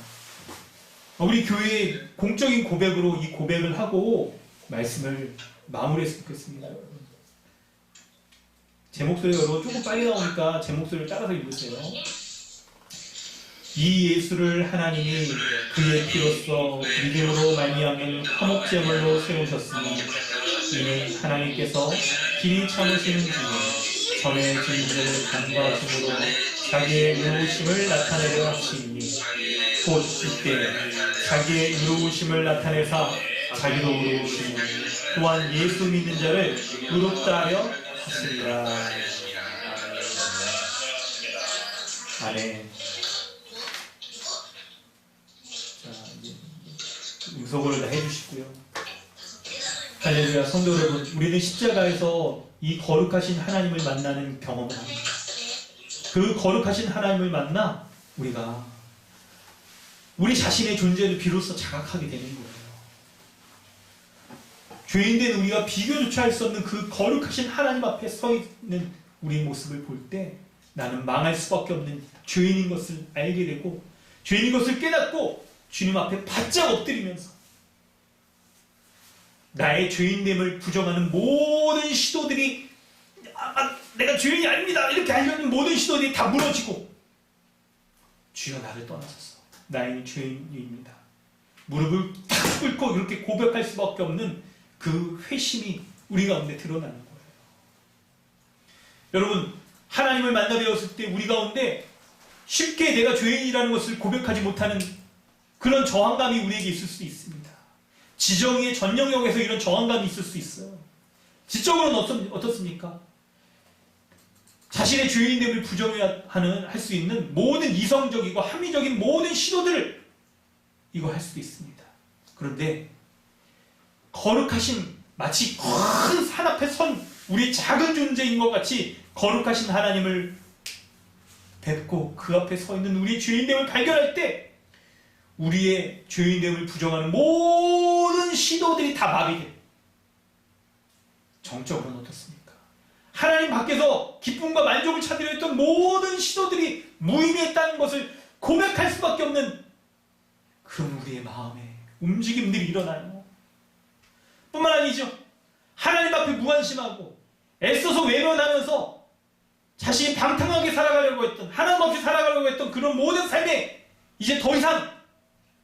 우리 교회의 공적인 고백으로 이 고백을 하고 말씀을 마무리했으면 좋겠습니다. 제 목소리가 여러분 조금 빨리 나오니까 제 목소리를 따라서 읽으세요. 이 예수를 하나님이 그의 피로써 믿음으로 말미암은 화목제물로 세우셨으니 이는 하나님께서 길이 참으시는 중에 전에 죄인들을 간과하심으로 자기의 의로우심을 나타내려 하시니 곧 이때 자기의 의로우심을 나타내사 자기도 의로우시니 또한 예수 믿는 자를 의롭다 하려 하시리라. 아멘. 자, 이제 음소거를 다 해주시고요. 할렐루야. 성도 여러분, 우리는 십자가에서 이 거룩하신 하나님을 만나는 경험을 합니다. 그 거룩하신 하나님을 만나 우리가 우리 자신의 존재를 비로소 자각하게 되는 거예요. 죄인된 우리가 비교조차 할 수 없는 그 거룩하신 하나님 앞에 서 있는 우리 모습을 볼 때 나는 망할 수밖에 없는 죄인인 것을 알게 되고, 죄인인 것을 깨닫고 주님 앞에 바짝 엎드리면서 나의 죄인됨을 부정하는 모든 시도들이 내가 죄인이 아닙니다 이렇게 하려는 모든 시도들이 다 무너지고, 주여 나를 떠나소서, 나는 죄인입니다, 무릎을 탁 꿇고 이렇게 고백할 수밖에 없는 그 회심이 우리 가운데 드러나는 거예요. 여러분, 하나님을 만나 뵈었을 때 우리 가운데 쉽게 내가 죄인이라는 것을 고백하지 못하는 그런 저항감이 우리에게 있을 수 있습니다. 지정의의 전 영역에서 이런 저항감이 있을 수 있어요. 지적으로는 어떻습니까? 자신의 죄인됨을 부정하는 할 수 있는 모든 이성적이고 합리적인 모든 시도들을 이거 할 수도 있습니다. 그런데 거룩하신, 마치 큰 산 앞에 선 우리 작은 존재인 것 같이 거룩하신 하나님을 뵙고 그 앞에 서 있는 우리의 죄인됨을 발견할 때 우리의 죄인됨을 부정하는 모든 시도들이 다 마비돼요. 정적으로는 어떻습니까? 하나님 밖에서 기쁨과 만족을 찾으려 했던 모든 시도들이 무의미했다는 것을 고백할 수밖에 없는 그런 우리의 마음에 움직임들이 일어나요. 뿐만 아니죠. 하나님 앞에 무관심하고 애써서 외면하면서 자신이 방탕하게 살아가려고 했던, 하나님 없이 살아가려고 했던 그런 모든 삶에 이제 더 이상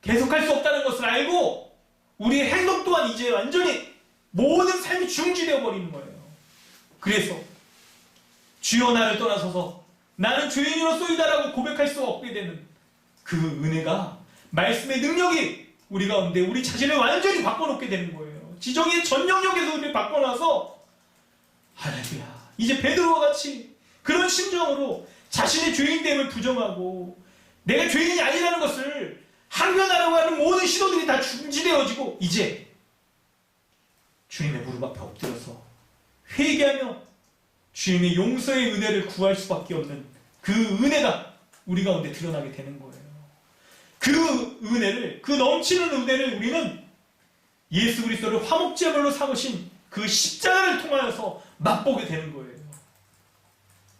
계속할 수 없다는 것을 알고 우리의 행동 또한 이제 완전히 모든 삶이 중지되어 버리는 거예요. 그래서 주여 나를 떠나서서 나는 죄인으로소이다라고 고백할 수 없게 되는 그 은혜가, 말씀의 능력이 우리 가운데 우리 자신을 완전히 바꿔놓게 되는 거예요. 지정의 전 영역에서 우리를 바꿔놔서 할렐루야, 이제 베드로와 같이 그런 심정으로 자신의 죄인됨을 부정하고 내가 죄인이 아니라는 것을 항변하려고 하는 모든 시도들이 다 중지되어지고 이제 주님의 무릎 앞에 엎드려서 회개하며 주님의 용서의 은혜를 구할 수밖에 없는 그 은혜가 우리 가운데 드러나게 되는 거예요. 그 은혜를, 그 넘치는 은혜를 우리는 예수 그리스도를 화목제물로 삼으신 그 십자가를 통하여서 맛보게 되는 거예요.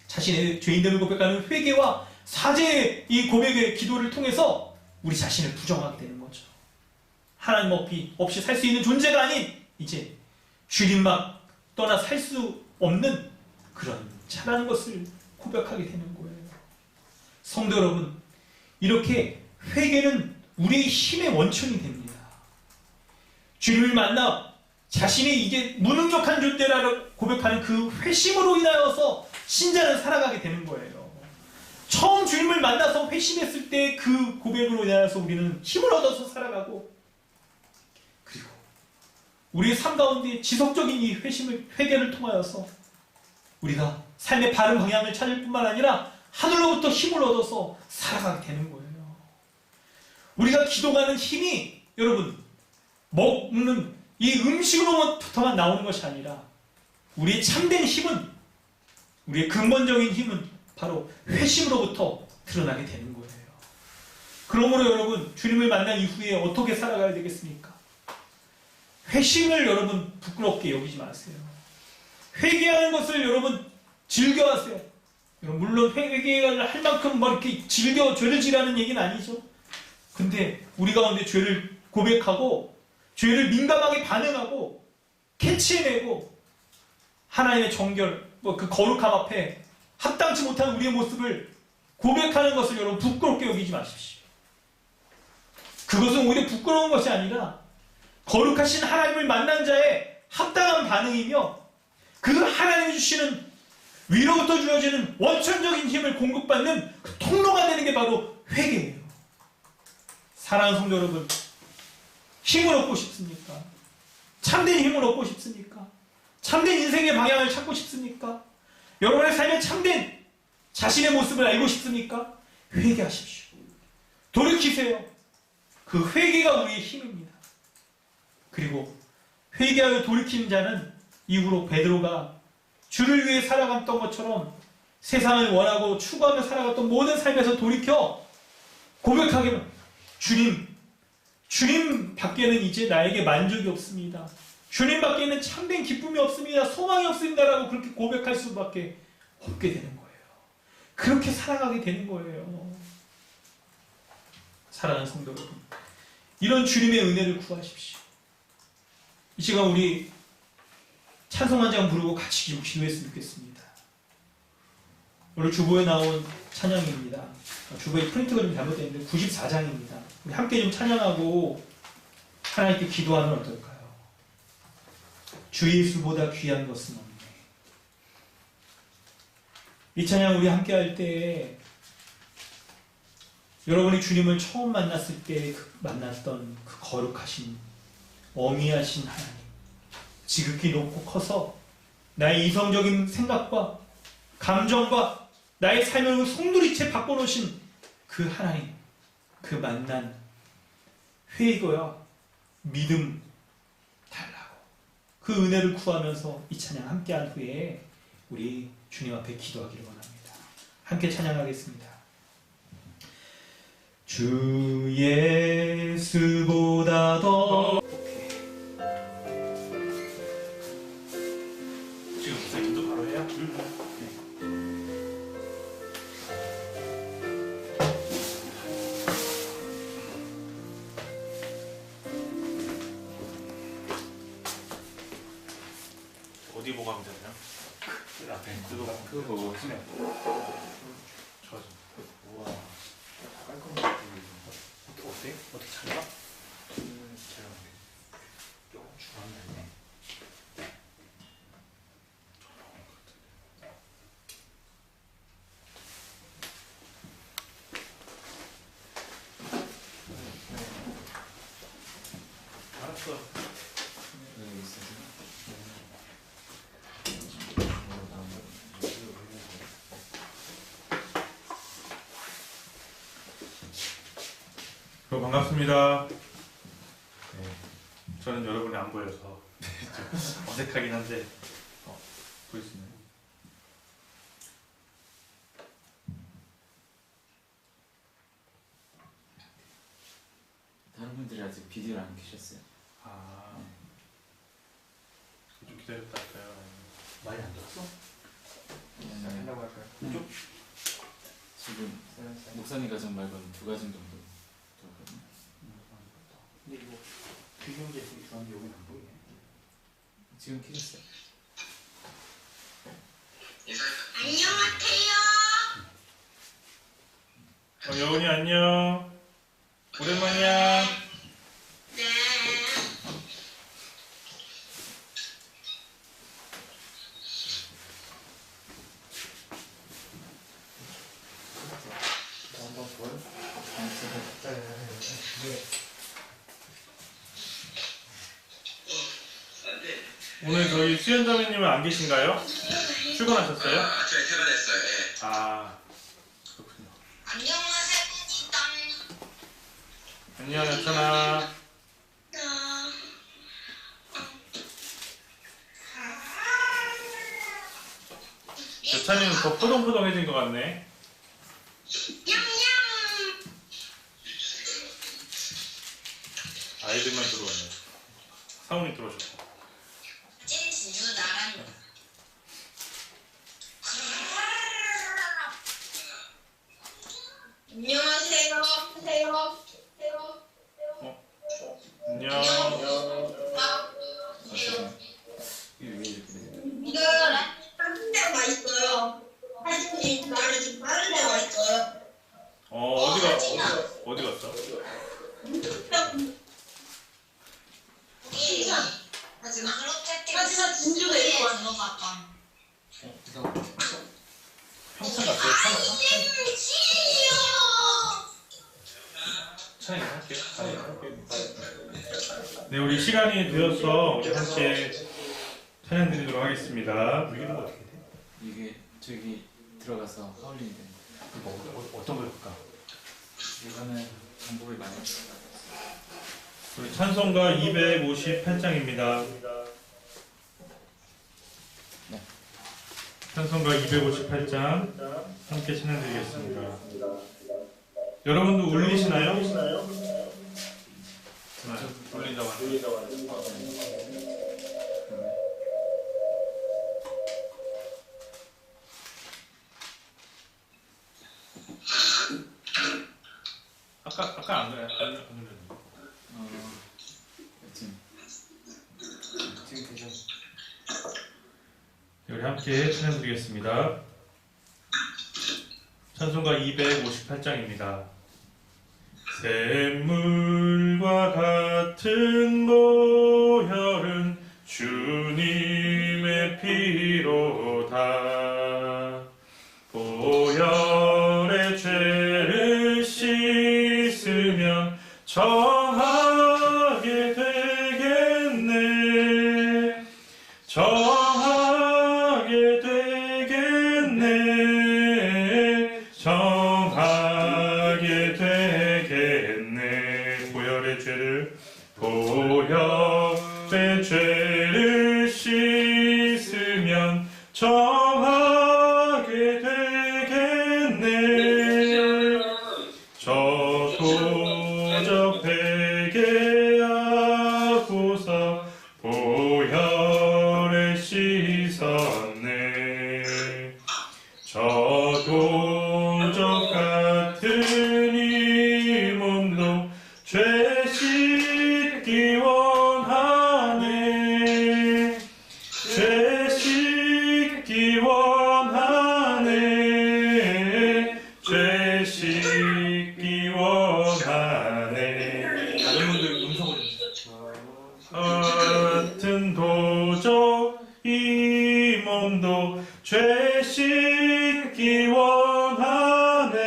자신의 죄인됨을 고백하는 회개와 사죄의 이 고백의 기도를 통해서 우리 자신을 부정하게 되는 거죠. 하나님 없이 살 수 있는 존재가 아닌 이제 주님만 떠나 살 수 없는 그런 차라는 것을 고백하게 되는 거예요. 성도 여러분, 이렇게 회개는 우리의 힘의 원천이 됩니다. 주님을 만나 자신이 이제 무능력한 존재라고 고백하는 그 회심으로 인하여서 신자는 살아가게 되는 거예요. 처음 주님을 만나서 회심했을 때 그 고백으로 인하여서 우리는 힘을 얻어서 살아가고, 그리고 우리의 삶 가운데 지속적인 이 회개를 통하여서 우리가 삶의 바른 방향을 찾을 뿐만 아니라 하늘로부터 힘을 얻어서 살아가게 되는 거예요. 우리가 기도하는 힘이 여러분 먹는 이 음식으로부터만 나오는 것이 아니라 우리의 참된 힘은, 우리의 근본적인 힘은 바로 회심으로부터 드러나게 되는 거예요. 그러므로 여러분 주님을 만난 이후에 어떻게 살아가야 되겠습니까? 회심을 여러분 부끄럽게 여기지 마세요. 회개하는 것을 여러분 즐겨하세요. 물론 회개를 할 만큼 뭐 이렇게 즐겨 죄를 지라는 얘기는 아니죠. 근데 우리 가운데 죄를 고백하고 죄를 민감하게 반응하고 캐치해내고 하나님의 정결, 그 거룩함 앞에 합당치 못한 우리의 모습을 고백하는 것을 여러분 부끄럽게 여기지 마십시오. 그것은 오히려 부끄러운 것이 아니라 거룩하신 하나님을 만난 자의 합당한 반응이며 그 하나님이 주시는 위로부터 주어지는 원천적인 힘을 공급받는 그 통로가 되는 게 바로 회개예요. 사랑하는 성도 여러분, 힘을 얻고 싶습니까? 참된 힘을 얻고 싶습니까? 참된 인생의 방향을 찾고 싶습니까? 여러분의 삶에 참된 자신의 모습을 알고 싶습니까? 회개하십시오. 돌이키세요. 그 회개가 우리의 힘입니다. 그리고 회개하여 돌이키는 자는 이후로 베드로가 주를 위해 살아갔던 것처럼 세상을 원하고 추구하며 살아갔던 모든 삶에서 돌이켜 고백하기를, 주님 밖에는 이제 나에게 만족이 없습니다. 주님 밖에는 참된 기쁨이 없습니다. 소망이 없습니다라고 그렇게 고백할 수밖에 없게 되는 거예요. 그렇게 살아가게 되는 거예요. 사랑하는 성도 여러분, 이런 주님의 은혜를 구하십시오. 이 시간 우리 찬송 한 장 부르고 같이 기도했으면 좋겠습니다. 오늘 주보에 나온 찬양입니다. 주보에 프린트가 좀 잘못되어 있는데 94장입니다. 우리 함께 좀 찬양하고 하나님께 기도하면 어떨까요? 주 예수보다 귀한 것은 없네. 이 찬양 우리 함께 할 때 여러분이 주님을 처음 만났을 때 만났던 그 거룩하신 어미하신 하나님, 지극히 높고 커서 나의 이성적인 생각과 감정과 나의 삶을 송두리째 바꿔놓으신 그 하나님, 그 만난 회개와 믿음 달라고 그 은혜를 구하면서 이 찬양 함께한 후에 우리 주님 앞에 기도하기를 원합니다. 함께 찬양하겠습니다. 주 예수보다 더 지금 목사님도 바로 해요?
어디 보고 하면 되나요? 그 앞에
그거 보고 치면
좋아져.
우와 깔끔하게
어때? 어떻게 찾아?
제가 조금 중앙이네.
알았어.
여기 있어서
반갑습니다. 네, 저는 여러분이 안 보여서 좀 어색하긴 한데 보일 수 있나요?
다른 분들이 아직 비디오를 안 켜셨어요.
아, 좀 기다렸다 할까요?
많이 안 들었어?
한다고
할까요?
지금 목사님 가정 말고는 2가정 정도 들었거든요.
근데 이거 비교제 있었는데 여기는 안 보이네.
지금 켜졌어요.
안녕하세요.
여운이 안녕. 오랜만이야.
네.
오늘 저희 수연자매님은 안 계신가요? 출근하셨어요?
저희 퇴근했어요. 예.
아, 그렇군요.
안녕하세요.
안녕, 여천아. 여찬이는 더 포동포동해진 것 같네. 아이들만 들어왔네. 사원이 들어오셨고.
찐지유 나란. 안녕하세요.
안녕.
이게 왜 이렇게 돼?
이거 다른 데가 있어요. 사진이 나를 지금 다른 데가 있어요.
어디 갔어?
하지만 진주가 이거 왔는 것 같다.
이상하다.
평창 갔어요?
차이 할게요.
네, 우리 시간이 되어서 우리 함께 사연 드리도록 하겠습니다.
이름 어떻게 돼?
이게 저기 들어가서 하울링이 됩니다.
어떤 걸 볼까?
이거는 방법이 많이
우리 찬송가 258장입니다.
네.
찬송가 258장 함께 찬양드리겠습니다. 여러분도 울리시나요? 울린다고 하네요. 아까 안 울렸는데.
지금 되죠?
우리 함께 찬양드리겠습니다. 찬송가 258장입니다. 샘물과 같은 보혈은 주님의 피로다. 보혈의 죄를 씻으면 정하게 되겠네. 정하게 되겠네. 정하게 되겠네. 보혈의 죄를 씻으면 정하게 되겠네. 저 도적 회개하고서 보혈에 씻었네. 저 도적 같은 이 몸도 죄 씻기 원하네. 죄 씻기 원하네. 죄 씻기 원하네.
다른 분들 음성을
같은 도적 이 몸도 죄 씻기 원하네.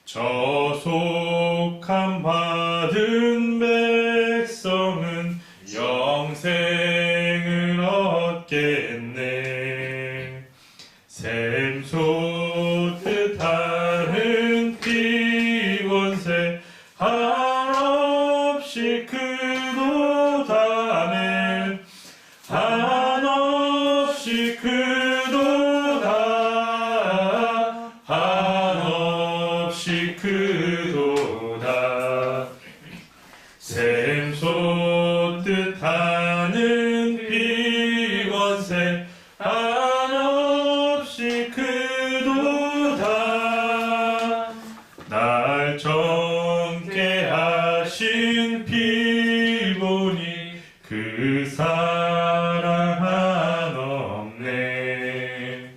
저속함 받은 백성은 영생을 얻겠네. 샘 솟듯 하는 피곤새 한없이 크도다네. 한없이 크도다. 한없이 크도다. 샘 솟듯 하는 피곤새 한없이 크도다. 날 젊게 하신 피보니 그 사랑 한없네.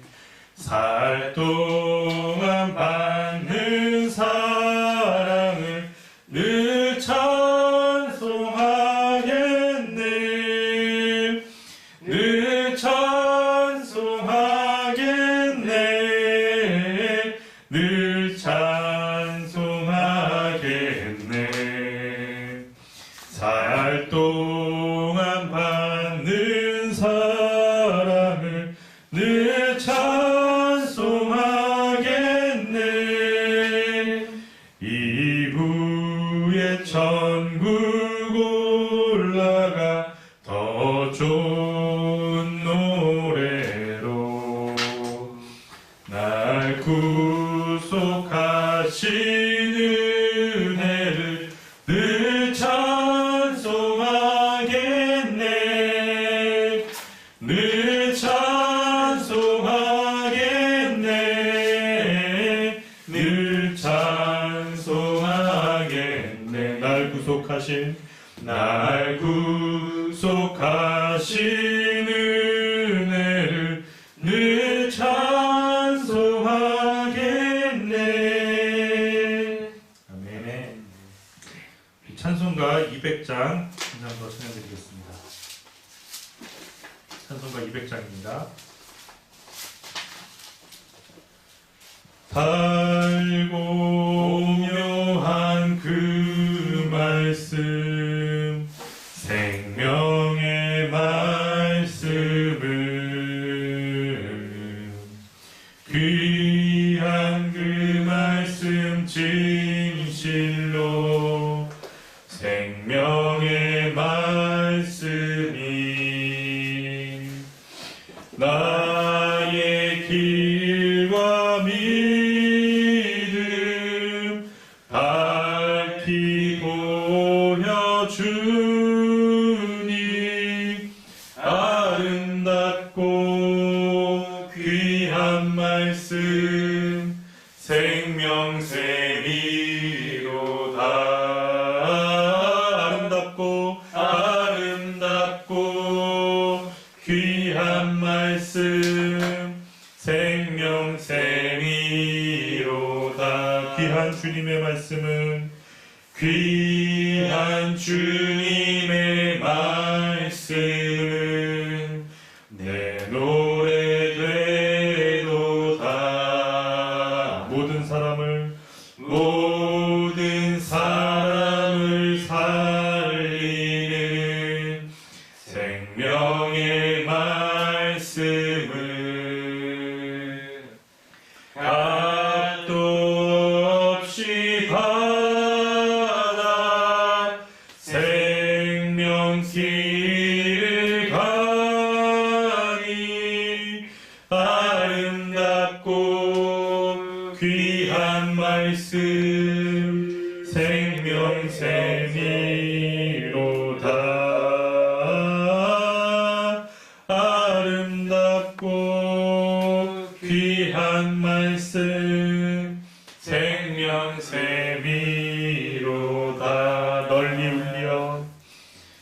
살 동안 받는 사랑을 늘 찬송하겠네. 늘 찬송하겠네. 늘 찬송하겠네. 살 동안 받는 천국 올라가 더 좋은 노래로 날 구속하신 은혜를 늘 찬송하겠네. 늘 찬송하겠네. 늘 찬송하겠네. 날 구속하신 은혜를 늘 찬송하겠네. 아멘. 찬송가 200장 한 장 더 찬양드리겠습니다. 찬송가 200장입니다. 달고 묘한 그 말씀 생명의 말씀을 귀한 그 말씀 진실로 생명의 말씀이 나의 길과 믿음 밝히 보여주니 아름답고 귀한 말씀 생명샘이로다. 아름답고 귀한 말씀 생명샘이로다. 귀한 주님의 말씀은 귀한 주님의 말씀은 내 노래 되도다. 모든 사람을 살리는 생명의 말씀을 값도 없이 받아 생명길을 가니 아름답고 귀한 말씀 생명샘이로다. 아름답고 귀한 말씀 생명샘이로다.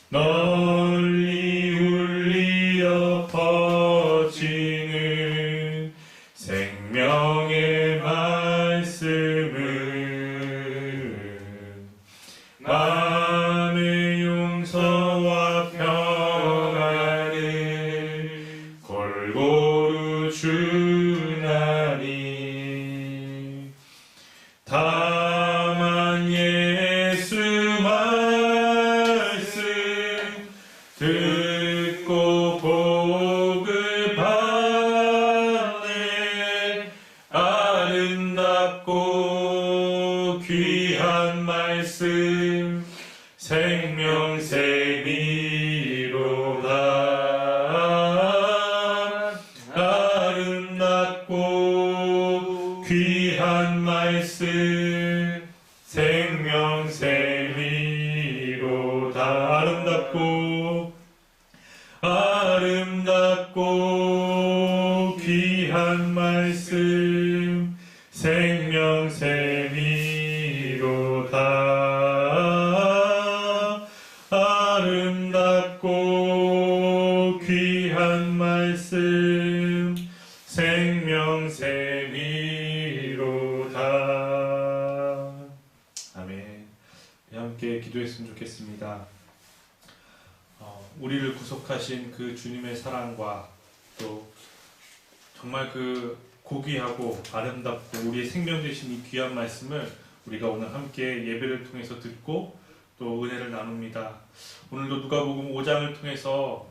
널리 울리어 퍼지는 생명의 말씀을 마음의 용서와 평안을 골고루 주나니 다만 예수 말씀 듣고 복을 받네. 아름답고 귀한 말씀 생명샘이로다. 아름답고 귀한 말씀 생명샘이로다. 아름답고 귀한 말씀 생명샘이로다. 아름답고 귀한 말씀 생명샘이로다. 아멘. 함께 기도했으면 좋겠습니다. 우리를 구속하신 그 주님의 사랑과 또 정말 그 고귀하고 아름답고 우리의 생명 되신 이 귀한 말씀을 우리가 오늘 함께 예배를 통해서 듣고 또 은혜를 나눕니다. 오늘도 누가복음 5장을 통해서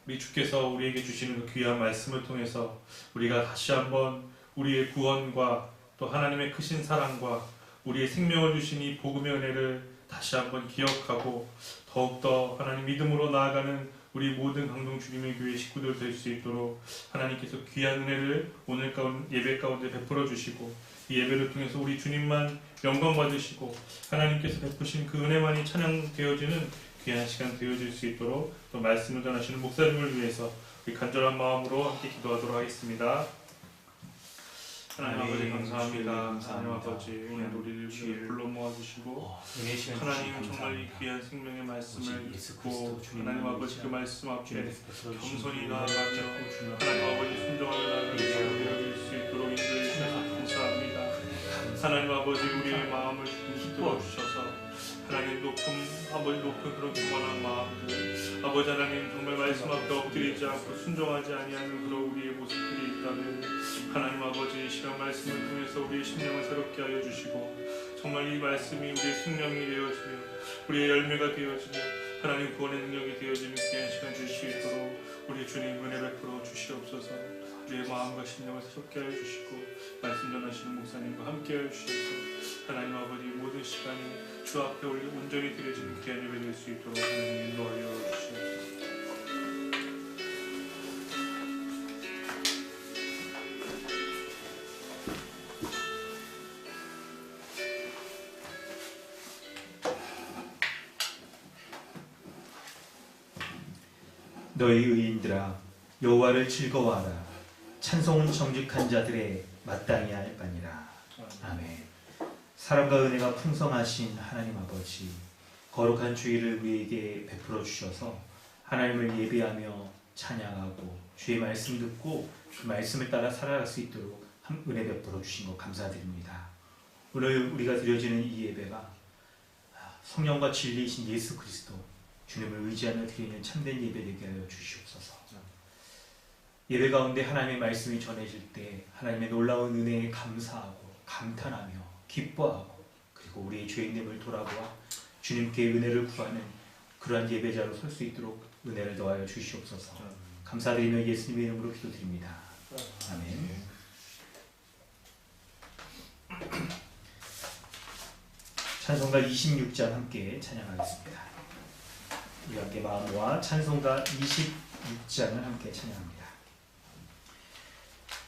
우리 주께서 우리에게 주시는 그 귀한 말씀을 통해서 우리가 다시 한번 우리의 구원과 또 하나님의 크신 사랑과 우리의 생명을 주신 이 복음의 은혜를 다시 한번 기억하고 더욱더 하나님 믿음으로 나아가는 우리 모든 강동 주님의 교회 식구들 될 수 있도록 하나님께서 귀한 은혜를 오늘 예배 가운데 베풀어 주시고 이 예배를 통해서 우리 주님만 영광 받으시고 하나님께서 베푸신 그 은혜만이 찬양되어지는 귀한 시간 되어질 수 있도록 또 말씀을 전하시는 목사님을 위해서 우리 간절한 마음으로 함께 기도하도록 하겠습니다. 하나님 아버지 감사합니다. 하나님 아버지 오늘 우리를 불러 모아주시고 하나님 정말 이 귀한 생명의 말씀을 듣고 하나님 아버지 그 말씀 앞에 겸손히 나아가며 하나님 아버지 순종하며 나아가는 사람이 여길 수 있도록 인도해 주셔서 감사합니다. 하나님 아버지 우리의 마음을 기뻐 주셔서 하나님 높은 그런 교만한 마음들 아버지 하나님 정말 말씀 앞에 엎드리지 않고 순종하지 아니하는 그런 우리의 모습들이 있다면 하나님 아버지 이 시간 말씀을 통해서 우리의 심령을 새롭게 하여 주시고 정말 이 말씀이 우리의 생명이 되어지며 우리의 열매가 되어지며 하나님 구원의 능력이 되어지는 귀한 시간 줄 수 있도록 우리 주님 은혜 베풀어 주시옵소서. 우리의 마음과 심령을 새롭게 하여 주시고 말씀 전하시는 목사님과 함께 하여 주셔서 하나님 아버지 모든 시간이 주 앞에 온전히 드려지는 귀한 예배 될 수 있도록 하나님 인도하여 주시옵소서.
너희 의인들아 여호와를 즐거워하라. 찬송은 정직한 자들의 마땅히 할 바니라. 아멘. 사랑과 은혜가 풍성하신 하나님 아버지, 거룩한 주의를 우리에게 베풀어 주셔서 하나님을 예배하며 찬양하고 주의 말씀 듣고 그 말씀을 따라 살아갈 수 있도록 은혜 베풀어 주신 것 감사드립니다. 오늘 우리가 드려지는 이 예배가 성령과 진리이신 예수 그리스도 주님을 의지하며 드리는 참된 예배 되게 하여 주시옵소서. 예배 가운데 하나님의 말씀이 전해질 때 하나님의 놀라운 은혜에 감사하고 감탄하며 기뻐하고 그리고 우리의 죄인됨을 돌아보아 주님께 은혜를 구하는 그러한 예배자로 설 수 있도록 은혜를 더하여 주시옵소서. 감사드리며 예수님의 이름으로 기도드립니다. 아멘. 찬송가 26장 함께 찬양하겠습니다. 우리 함께 마음 모아 찬송가 26장을 함께 찬양합니다.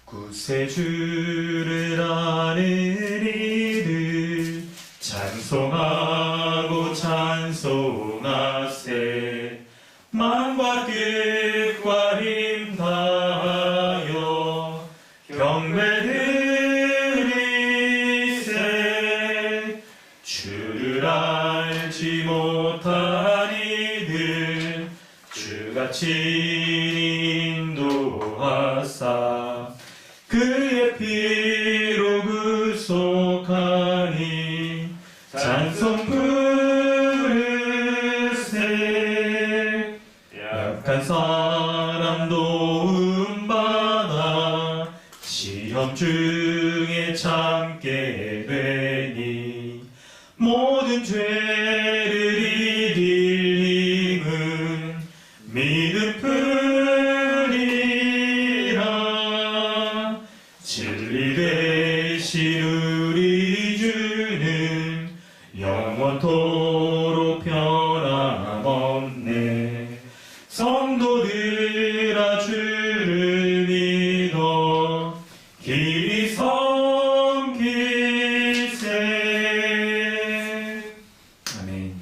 구세주를 아는 이들 찬송하고 찬송하세. 마음과 뜻과 힘 다하여 경배드리세. 주를 알지 못한 이들 주같이 인도하사 그의 피로 구속하니 찬송 부르세. 약한 사람 도움받아 시험 중에 참게 되니 모든 죄를 이기는 믿음 뿐이라. 진리 되신 우리 주는 영원토록 변함없네. 성도들아 주를 믿어 길이 섬기세. 아멘.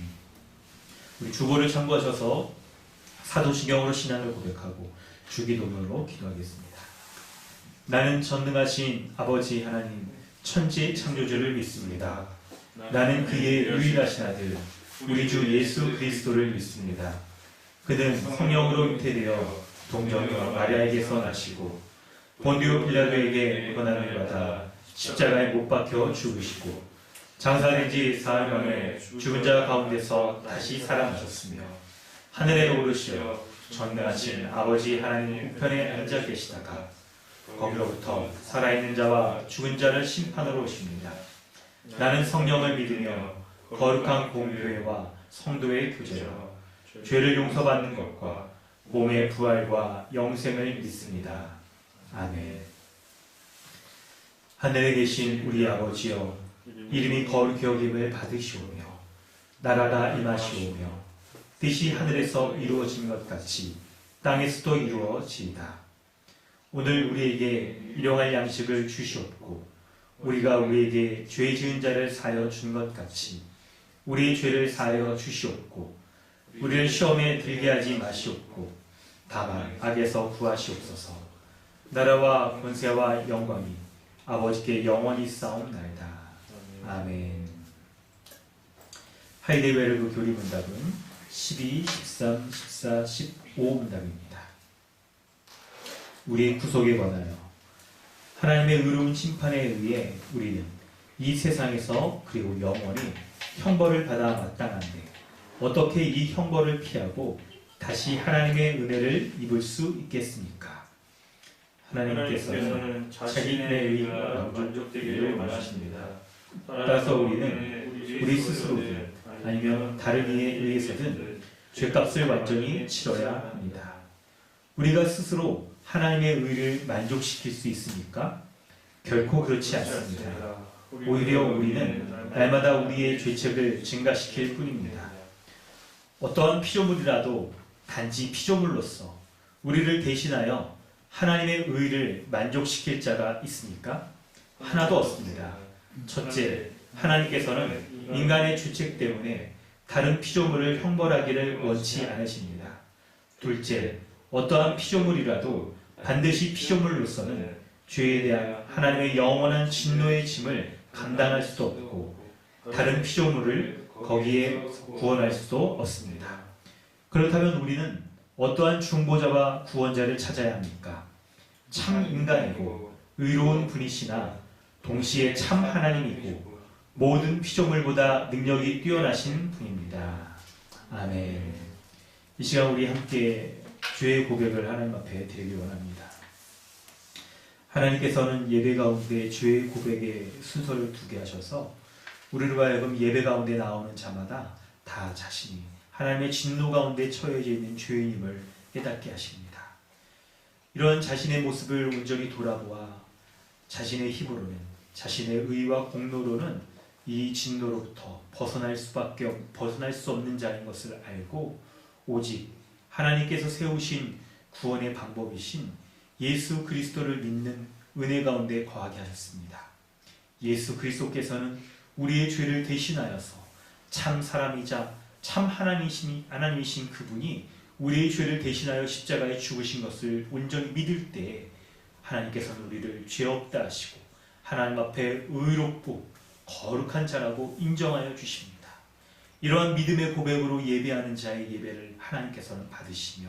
우리 주보를 참고하셔서 사도신경으로 신앙을 고백하고 주기도문으로 기도하겠습니다. 나는 전능하신 아버지 하나님 천지 창조주를 믿습니다. 나는 그의 유일하신 아들 우리 주 예수 그리스도를 믿습니다. 그는 성령으로 잉태되어 동정녀 마리아에게서 나시고 본디오 빌라도에게 고난을 받아 십자가에 못 박혀 죽으시고 장사된 지 사흘 만에 죽은 자 가운데서 다시 살아나셨으며 하늘에 오르시어 전능하신 아버지 하나님 우편에 앉아 계시다가 거기로부터 살아있는 자와 죽은 자를 심판으로 오십니다. 나는 성령을 믿으며 거룩한 공교회와 성도의 교제와 죄를 용서받는 것과 몸의 부활과 영생을 믿습니다. 아멘. 하늘에 계신 우리 아버지여, 이름이 거룩히 여김을 받으시오며 나라가 임하시오며 뜻이 하늘에서 이루어진 것 같이 땅에서도 이루어지이다. 오늘 우리에게 일용할 양식을 주시옵고 우리가 우리에게 죄 지은 자를 사하여 준 것 같이 우리의 죄를 사하여 주시옵고 우리를 시험에 들게 하지 마시옵고 다만 악에서 구하시옵소서. 나라와 권세와 영광이 아버지께 영원히 싸움나이다. 아멘. 하이데베르그 교리 문답은 12, 13, 14, 15 문답입니다. 우리의 구속에 관하여 하나님의 의로운 심판에 의해 우리는 이 세상에서 그리고 영원히 형벌을 받아 마땅한데 어떻게 이 형벌을 피하고 다시 하나님의 은혜를 입을 수 있겠습니까? 하나님께서는 자기의 의가 만족되기를 원하십니다. 따라서 우리는 우리 스스로든 아니면 다른 이에 의해서든 죄값을 완전히 치러야 합니다. 우리가 스스로 하나님의 의를 만족시킬 수 있습니까? 결코 그렇지 않습니다. 오히려 우리는 날마다 우리의 죄책을 증가시킬 뿐입니다. 어떠한 피조물이라도 단지 피조물로서 우리를 대신하여 하나님의 의를 만족시킬 자가 있습니까? 하나도 없습니다. 첫째, 하나님께서는 인간의 죄책 때문에 다른 피조물을 형벌하기를 원치 않으십니다. 둘째, 어떠한 피조물이라도 반드시 피조물로서는 죄에 대한 하나님의 영원한 진노의 짐을 감당할 수도 없고 다른 피조물을 거기에 구원할 수도 없습니다. 그렇다면 우리는 어떠한 중보자와 구원자를 찾아야 합니까? 참 인간이고 의로운 분이시나 동시에 참 하나님이고 모든 피조물보다 능력이 뛰어나신 분입니다. 아멘. 이 시간 우리 함께 죄의 고백을 하나님 앞에 드리기 원합니다. 하나님께서는 예배 가운데 죄의 고백의 순서를 두게 하셔서 우리로 하여금 예배 가운데 나오는 자마다 다 자신이 하나님의 진노 가운데 처해져 있는 죄인임을 깨닫게 하십니다. 이런 자신의 모습을 온전히 돌아보아 자신의 힘으로는 자신의 의와 공로로는 이 진노로부터 벗어날 수 없는 자인 것을 알고 오직 하나님께서 세우신 구원의 방법이신 예수 그리스도를 믿는 은혜 가운데 거하게 하셨습니다. 예수 그리스도께서는 우리의 죄를 대신하여서 참 사람이자 참 하나님이신 그분이 우리의 죄를 대신하여 십자가에 죽으신 것을 온전히 믿을 때에 하나님께서는 우리를 죄 없다 하시고 하나님 앞에 의롭고 거룩한 자라고 인정하여 주십니다. 이러한 믿음의 고백으로 예배하는 자의 예배를 하나님께서는 받으시며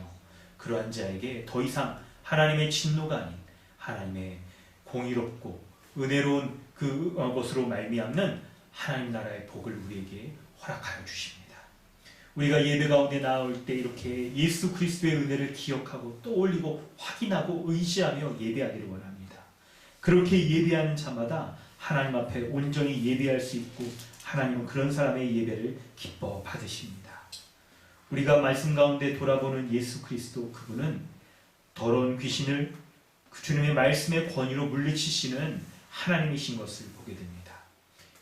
그러한 자에게 더 이상 하나님의 진노가 아닌 하나님의 공의롭고 은혜로운 그것으로 말미암는 하나님 나라의 복을 우리에게 허락하여 주십니다. 우리가 예배 가운데 나올 때 이렇게 예수 그리스도의 은혜를 기억하고 떠올리고 확인하고 의지하며 예배하기를 원합니다. 그렇게 예배하는 자마다 하나님 앞에 온전히 예배할 수 있고 하나님은 그런 사람의 예배를 기뻐 받으십니다. 우리가 말씀 가운데 돌아보는 예수 그리스도 그분은 더러운 귀신을 그 주님의 말씀의 권위로 물리치시는 하나님이신 것을 보게 됩니다.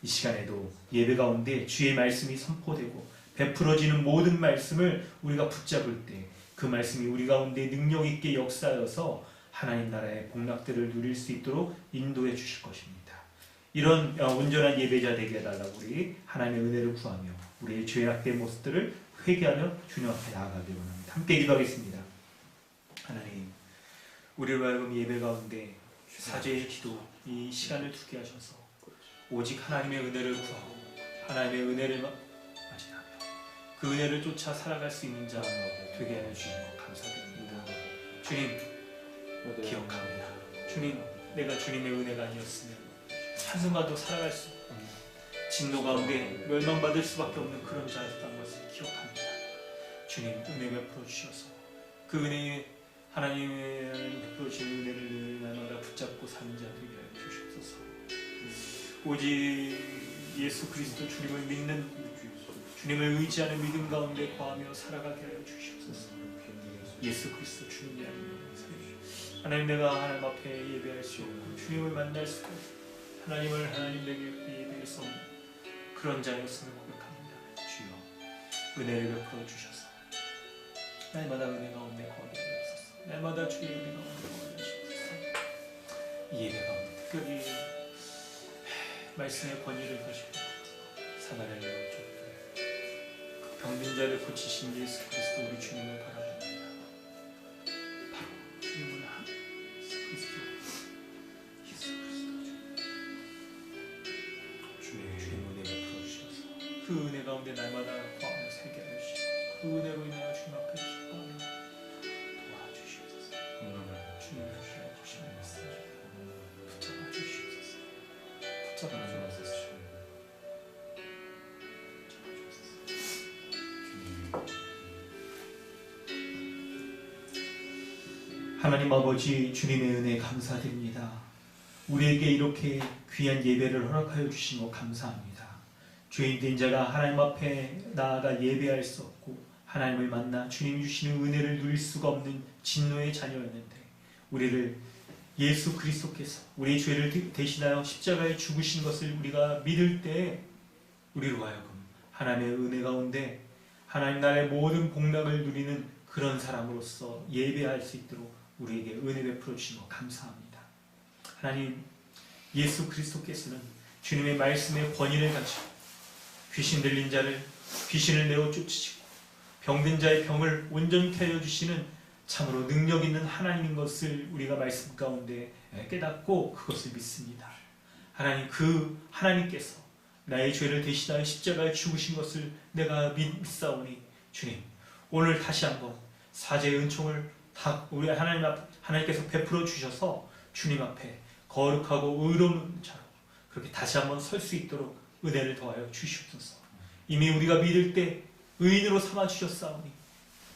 이 시간에도 예배 가운데 주의 말씀이 선포되고 베풀어지는 모든 말씀을 우리가 붙잡을 때 그 말씀이 우리 가운데 능력 있게 역사하여서 하나님 나라의 복락들을 누릴 수 있도록 인도해 주실 것입니다. 이런 온전한 예배자 되게 해달라고 우리 하나님의 은혜를 구하며 우리의 죄악된 모습들을 회개하며 주님 앞에 나아가길 원합니다. 함께 기도하겠습니다. 하나님, 우리로 하여금 예배 가운데 사죄의 기도 이 시간을 두게 하셔서 오직 하나님의 은혜를 구하고 하나님의 은혜를 맞이하며 그 은혜를 쫓아 살아갈 수 있는 자 되게 하여 주신 것 감사드립니다. 주님 기억합니다. 주님, 내가 주님의 은혜가 아니었으면 한순간도 살아갈 수 없는 진노 가운데 멸망받을 수밖에 없는 그런 자였다는 것을 기억합니다. 주님, 은혜 베풀어 주셔서 그 은혜에 하나님의 베풀어 주신 은혜를 날마다 붙잡고 사는 자 되게 하여 주시옵소서. 오직 예수 그리스도 주님을 믿는 주님을 의지하는 믿음 가운데 거하며 살아가게 하여 주시옵소서. 예수 그리스도 주님이 아니면 하나님, 내가 하나님 앞에 예배할 수 없고 주님을 만날 수 없고 하나님을 하나님 내게 예배할 수 없는 그런 자였음을 고백합니다. 주여, 은혜를 베풀어 주셔서 날마다 은혜 가운데 거하게 하옵소서. 날마다 주의 은혜 가운데 거하게 하옵소서. 이 예배 가운데 특별히 말씀의 권위를 거시고 사마리아 쪽 그 병든 자를 고치신 예수 그리스도 우리 주님을 바라봅니다. 바로 주님을 예수 그리스도 주님 은혜 베풀어 주셔서 그 은혜 가운데 날마다 구하며 살게 하시고 그 은혜로 인하여 주님 앞에 기뻐하며 도와주시옵소서. 주님을 주시는 말씀 붙잡아 주시옵소서. 붙잡아 주옵소서. 하나님 아버지 주님의 은혜 감사드립니다. 우리에게 이렇게 귀한 예배를 허락하여 주신 것 감사합니다. 죄인된 자가 하나님 앞에 나아가 예배할 수 없고 하나님을 만나 주님 주시는 은혜를 누릴 수가 없는 진노의 자녀였는데 우리를 예수 그리스도께서 우리의 죄를 대신하여 십자가에 죽으신 것을 우리가 믿을 때 우리로 하여금 하나님의 은혜 가운데 하나님 나라의 모든 복락을 누리는 그런 사람으로서 예배할 수 있도록 우리에게 은혜 베풀어 주신 것 감사합니다. 하나님 예수 그리스도께서는 주님의 말씀의 권위를 가지고 귀신 들린 자를 귀신을 내어 쫓으시고 병든 자의 병을 온전케 하여 주시는 참으로 능력 있는 하나님인 것을 우리가 말씀 가운데 깨닫고 그것을 믿습니다. 하나님 그 하나님께서 나의 죄를 대신하여 십자가에 죽으신 것을 내가 믿사오니 주님 오늘 다시 한번 사죄의 은총을 우리 하나님께서 베풀어 주셔서 주님 앞에 거룩하고 의로운 자로 그렇게 다시 한번 설 수 있도록 은혜를 더하여 주시옵소서. 이미 우리가 믿을 때 의인으로 삼아 주셨사오니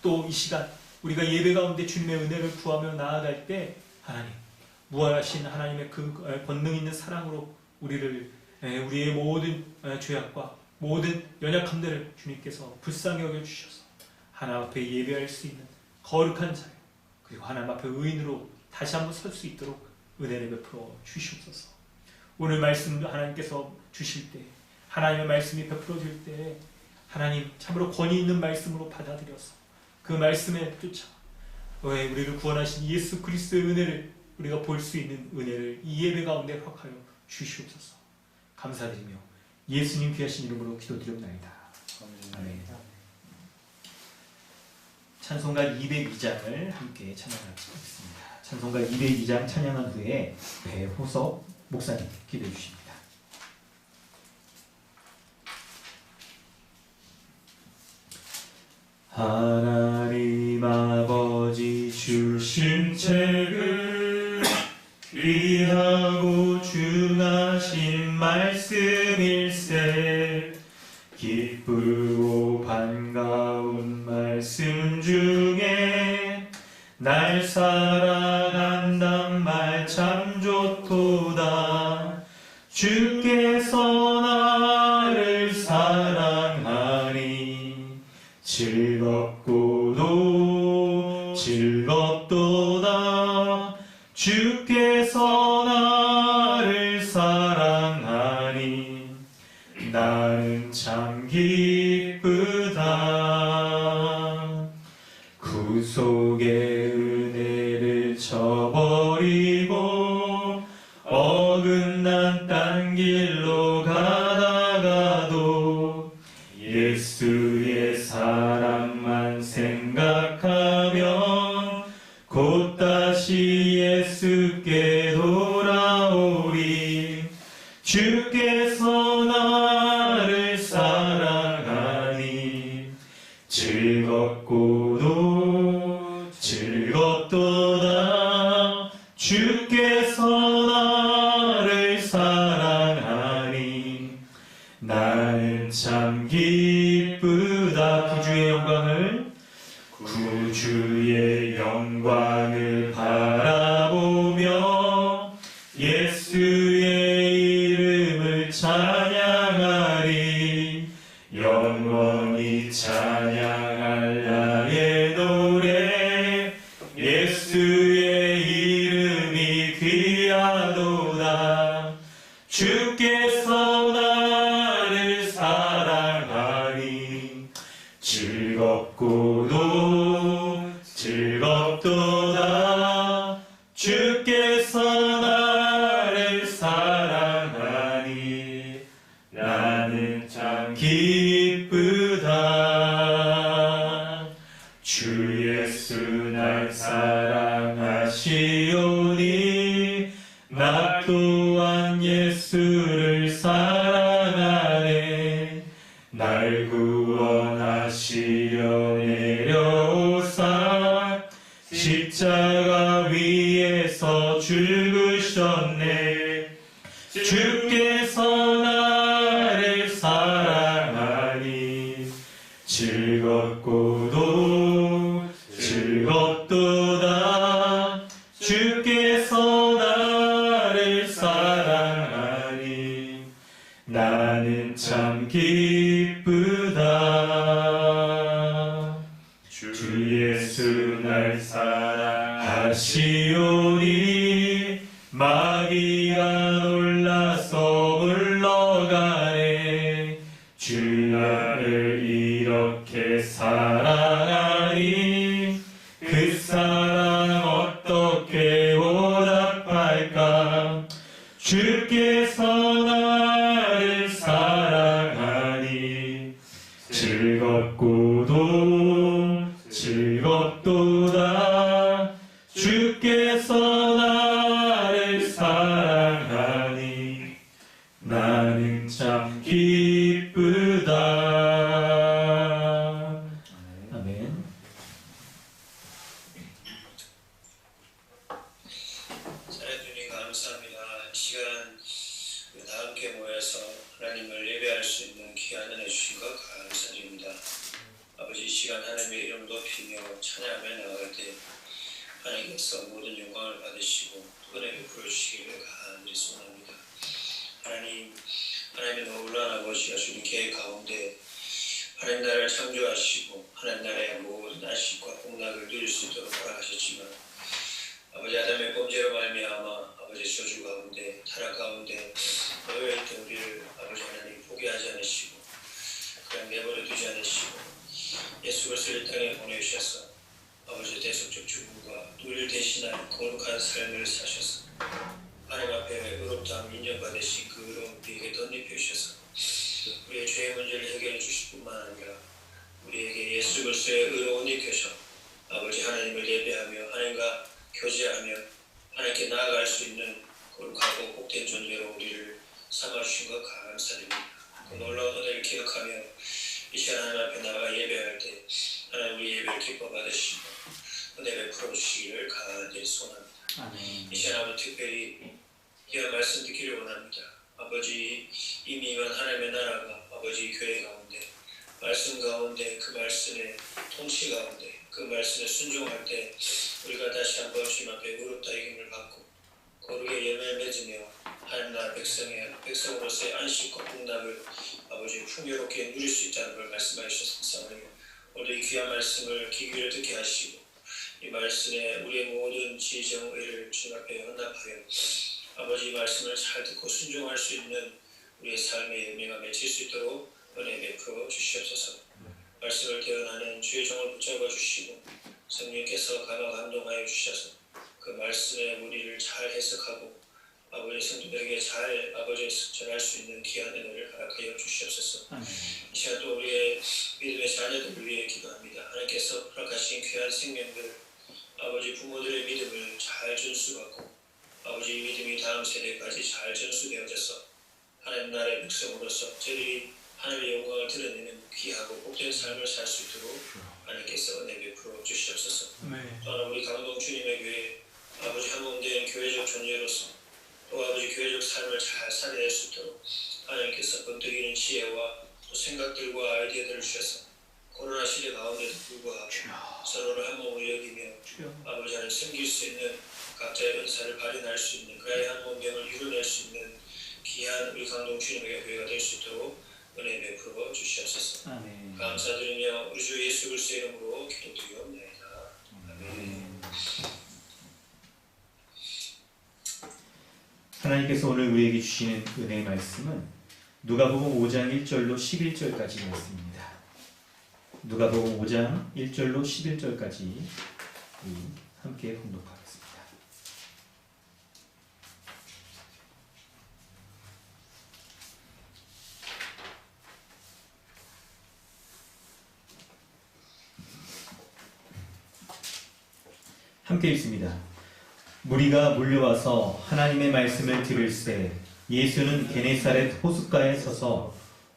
또 이 시간 우리가 예배 가운데 주님의 은혜를 구하며 나아갈 때 하나님 무한하신 하나님의 그 권능 있는 사랑으로 우리의 모든 죄악과 모든 연약함들을 주님께서 불쌍히 여겨 주셔서 하나님 앞에 예배할 수 있는 거룩한 자요 그리고 하나님 앞에 의인으로 다시 한번 설 수 있도록 은혜를 베풀어 주시옵소서. 오늘 말씀 하나님께서 주실 때 하나님의 말씀이 베풀어질 때 하나님 참으로 권위 있는 말씀으로 받아들여서 그 말씀에 쫓아 우리를 구원하신 예수 그리스도의 은혜를 우리가 볼 수 있는 은혜를 이 예배 가운데 허락하여 주시옵소서. 감사드리며 예수님 귀하신 이름으로 기도드립니다. 아멘. 찬송가 202장을 함께 찬양하겠습니다. 찬송가 202장 찬양한 후에 배호석 목사님 기도해 주십니다. 하나님 아버지 주신 책을 귀하고 중하신 말씀일세 기쁘고 반가운 말씀 중에 날 사랑한단 말 참 좋도다. 주께서 나를 사랑하니 즐겁도다. 주께서 나를 사랑하니 나는 참 기쁘다. 구속의 은혜를 저버리고 어긋난 딴 길로 가다가도 예수의 사랑만 생각하면 곧 다시 예수께 돌아오리. 주께서 나를 사랑하니 즐겁도다. 주께서 나를 사랑하니 나는 참 기쁘다. 구주의 영광을 바라보며 예수의 이름을 찬양하리. 영원히 찬양할 나의 노래 예수의 이름이 귀하도다. 주께서 나를 사랑하니
즐겁고도 즐겁도다 주께서 나를 사랑하니 나는 참 기쁘다 주 예수 날 사랑하시오니 나 또한 예수를 사랑하네 날 구원하시려 내려오사 십자가 위에서 죽으셨네 주께서 나를 사랑하니 즐겁고도 즐겁도다 주께서 나를 사랑하니 나는 참 기쁘다 주 예수 날 사랑하시오니 마귀가 놀라서 물러가네 주 나를 이렇게 사랑하니 그 사랑 어떻게 보답할까 주께서 나를 사랑하니 즐겁고도 즐겁도다 주께서 나를 사랑하니 나는 참 기쁘다 아멘.
사랑해 주님 감사합니다. 이 시간 우리 다 함께 모여서 하나님을 예배할 수 있는 귀한 은혜 주신 것 감사드립니다. 아버지 이 시간 하나님의 이름 높이며 찬양하며 나아갈 때 하나님께서 모든 영광을 받으시고 은혜 베풀어 주시기를 간절히 소원합니다. 하나님의 놀라운 아버지가 주님 계획 가운데 하나님 나라를 창조하시고 하나님 나라의 모든 안식과 복락을 누릴 수 있도록 허락하셨지만 아버지 아담의 범죄로 말미암아 아버지 저주 가운데 타락 가운데 놓여있던 우리를 아버지 하나님 포기하지 않으시고 그냥 내버려 두지 않으시고 예수 그리스도를 이 땅에 보내주셔서 아버지 대속적 죽음과 우리를 대신한 거룩한 삶을 사셔서 하나님 앞에 의롭다함 인정받으신 그 의로운 우리에게 덧입혀 주셔서 우리의 죄의 문제를 해결해 주실 뿐만 아니라 우리에게 예수 그리스도의 의로운 입혀서 아버지 하나님을 예배하며 하나님과 교제하며 하나님께 나아갈 수 있는 거룩하고 복된 존재로 우리를 삼아주신 것 감사드립니다. 그 놀라운 은혜를 기억하며 이 시간 하나님 앞에 나아가 예배할 때 하나님 우리 예배를 기뻐 받으시고 은혜 베풀어 주시기를 간절히 소원합니다. 이 시간 아버지 특별히 귀한 말씀 듣기를 원합니다. 아버지 이미 이만 하나님의 나라가 아버지 교회 가운데 말씀 가운데 그 말씀의 통치 가운데 그 말씀에 순종할 때 우리가 다시 한번 주님 앞에 의롭다 이김을 받고 거룩의 열매를 맺으며 하나님 나라 백성으로서의 안식과 복락을 아버지 풍요롭게 누릴 수 있다는 걸 말씀해 주셨사오니 오늘 이 귀한 말씀을 귀 기울여 듣게 하시고 이 말씀에 우리의 모든 지정의를 주님 앞에 헌납하여 아버지 이 말씀을 잘 듣고 순종할 수 있는 우리의 삶의 열매가 맺힐 수 있도록 은혜 베풀어 주시옵소서. 말씀을 대언하는 주의 종을 붙잡아 주시고 성령께서 감화 감동하여 주셔서 그 말씀의 무리를 잘 해석하고 아버지 성도들에게 잘 아버지 전할 수 있는 귀한 은혜를 허락하여 주시옵소서. 이 시간 또 우리의 믿음의 자녀들을 위해 기도합니다. 하나님께서 허락하신 귀한 생명들 아버지 부모들의 믿음을 잘 전수받고 아버지 이 믿음이 다음 세대까지 잘 전수되어져서 하나님 나라의 백성으로서 저들이 하나님의 영광을 드러내는 귀하고 복된 삶을 살 수 있도록 하나님께서 은혜 베풀어 주시옵소서. 또한 우리 강동 주님의 교회 아버지 한몸된 교회적 존재로서 또 아버지 교회적 삶을 잘 살아낼 수 있도록 하나님께서 번뜩이는 지혜와 또 생각들과 아이디어들을 주셔서 코로나 시대 가운데도 불구하고 서로를 한 몸으로 여기며 아버지 하나님 섬길 수 있는 각자의 은사를 발휘할 수 있는 그의 한 몸병을 이뤄낼 수 있는 귀한 우리 강동 주님의 교회가 될 수 있도록 은혜 베풀어 주시옵소서. 감사드리며 우리 주 예수 그리스도의 이름으로 기도드리옵나이다. 아멘.
하나님께서 오늘 우리에게 주시는 은혜의 말씀은 누가복음 5장 1절로 11절까지 말씀입니다. 누가복음 5장 1절로 11절까지 함께 봉독하겠습니다. 함께 읽습니다. 무리가 몰려와서 하나님의 말씀을 들을새 예수는 게네사렛 호숫가에 서서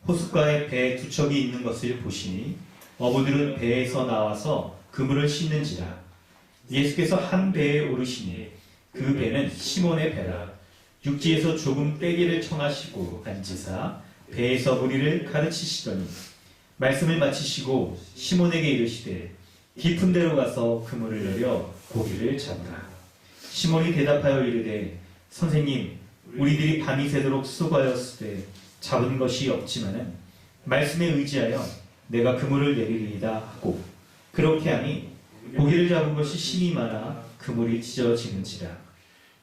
호숫가에 배 두 척이 있는 것을 보시니 어부들은 배에서 나와서 그물을 씻는지라. 예수께서 한 배에 오르시니 그 배는 시몬의 배라. 육지에서 조금 떼기를 청하시고 앉으사 배에서 무리를 가르치시더니 말씀을 마치시고 시몬에게 이르시되 깊은 데로 가서 그물을 내려 고기를 잡으라. 시몬이 대답하여 이르되 선생님 우리들이 밤이 새도록 수고하였으되 잡은 것이 없지만은 말씀에 의지하여 내가 그물을 내리리이다 하고 그렇게 하니 고기를 잡은 것이 심히 많아 그물이 찢어지는지라.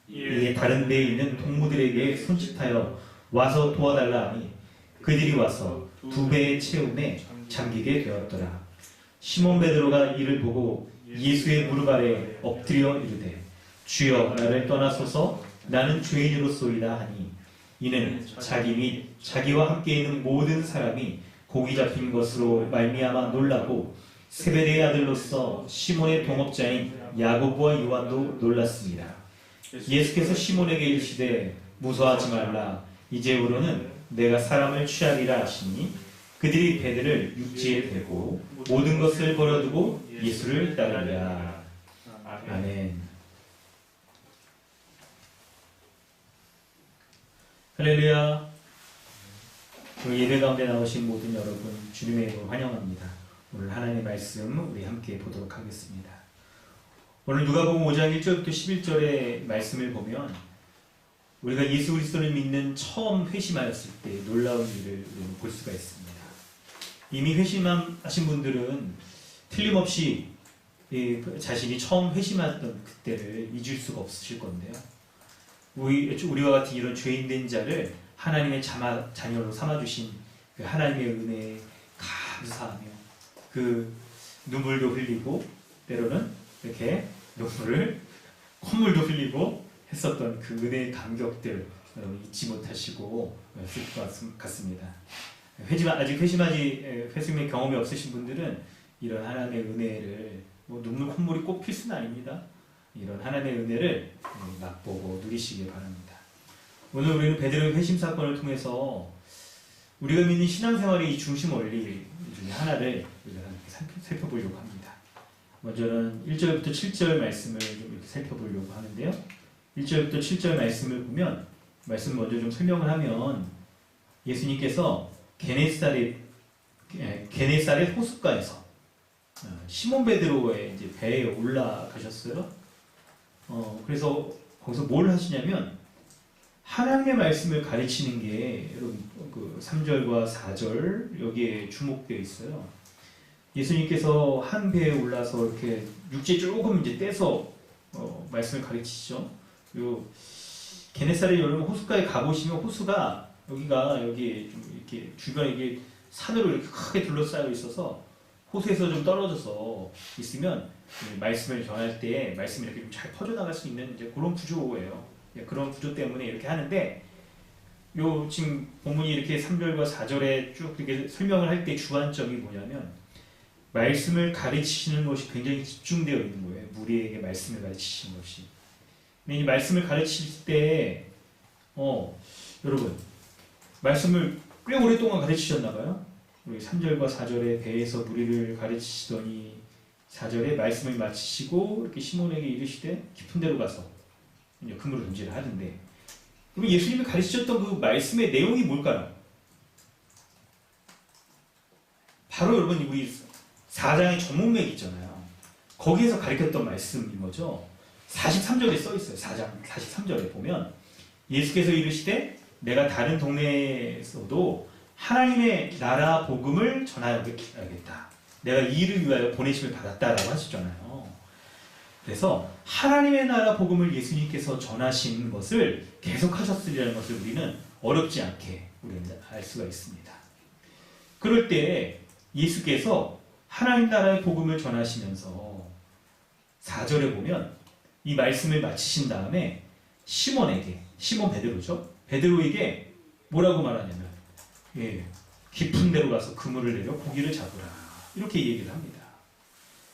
이에 다른 배에 있는 동무들에게 손짓하여 와서 도와달라 하니 그들이 와서 두 배의 채움에 잠기게 되었더라. 시몬 베드로가 이를 보고 예수의 무릎 아래 엎드려 이르되 주여 나를 떠나소서 나는 죄인으로소이다 하니 이는 자기 및 자기와 함께 있는 모든 사람이 고기 잡힌 것으로 말미암아 놀라고 세베대의 아들로서 시몬의 동업자인 야고보와 요한도 놀랐습니다. 예수께서 시몬에게 이르시되 무서워하지 말라 이제부로는 내가 사람을 취하리라 하시니 그들이 배들을 육지에 대고 모든 것을 버려두고 예수를 따르랴. 아멘. 할렐루야. 우리 예배 가운데 나오신 모든 여러분 주님의 이름으로 환영합니다. 오늘 하나님의 말씀 우리 함께 보도록 하겠습니다. 오늘 누가복음 5장 1절부터 11절의 말씀을 보면 우리가 예수 그리스도를 믿는 처음 회심하였을 때 놀라운 일을 우리는 볼 수가 있습니다. 이미 회심하신 분들은 틀림없이 자신이 처음 회심했던 그때를 잊을 수가 없으실 건데요. 우리와 같은 이런 죄인된 자를 하나님의 자녀로 삼아주신 그 하나님의 은혜에 감사하며 그 눈물도 흘리고 때로는 이렇게 콧물도 흘리고 했었던 그 은혜의 감격들 여러분 잊지 못하시고 있을 것 같습니다. 아직 회심의 경험이 없으신 분들은 이런 하나님의 은혜를 눈물 콧물이 꼭 필수는 아닙니다. 이런 하나님의 은혜를 맛보고 누리시길 바랍니다. 오늘 우리는 베드로의 회심 사건을 통해서 우리가 믿는 신앙생활의 이 중심 원리 중에 하나를 우리가 살펴보려고 합니다. 먼저는 1절부터 7절 말씀을 좀 이렇게 살펴보려고 하는데요. 1절부터 7절 말씀을 보면 말씀 먼저 좀 설명을 하면 예수님께서 게네사렛 호숫가에서 시몬 베드로의 이제 배에 올라가셨어요. 그래서 거기서 뭘 하시냐면 하나님의 말씀을 가르치는 게 여러분 그 3절과 4절 여기에 주목되어 있어요. 예수님께서 한 배에 올라서 이렇게 육지에 조금 이제 떼서 말씀을 가르치시죠. 요 게네사렛 여러분 호숫가에 가보시면 호수가 여기 좀 이렇게 주변에 이게 산으로 이렇게 크게 둘러싸여 있어서 호수에서 좀 떨어져서 있으면 말씀을 전할 때 말씀이 이렇게 좀 잘 퍼져나갈 수 있는 이제 그런 구조예요. 그런 구조 때문에 이렇게 하는데 요 지금 본문이 이렇게 3절과 4절에 쭉 이렇게 설명을 할 때 주안점이 뭐냐면 말씀을 가르치시는 것이 굉장히 집중되어 있는 거예요. 무리에게 말씀을 가르치시는 것이. 근데 이 말씀을 가르칠 때 여러분 말씀을 꽤 오랫동안 가르치셨나 봐요. 우리 3절과 4절에 배에서 무리를 가르치시더니 4절에 말씀을 마치시고 이렇게 시몬에게 이르시되 깊은 데로 가서 이제 그물을 던지라 하는데 그럼 예수님이 가르치셨던 그 말씀의 내용이 뭘까요? 바로 여러분 우리 4장의 전문맥 있잖아요. 거기에서 가르쳤던 말씀인 거죠. 43절에 써 있어요. 4장 43절에 보면 예수께서 이르시되 내가 다른 동네에서도 하나님의 나라 복음을 전하여야겠다. 내가 이 일을 위하여 보내심을 받았다라고 하셨잖아요. 그래서 하나님의 나라 복음을 예수님께서 전하신 것을 계속하셨으리라는 것을 우리는 어렵지 않게 우리는 알 수가 있습니다. 그럴 때 예수께서 하나님 나라의 복음을 전하시면서 4절에 보면 이 말씀을 마치신 다음에 시몬 베드로죠. 베드로에게 뭐라고 말하냐면 깊은 데로 가서 그물을 내려 고기를 잡으라. 이렇게 얘기를 합니다.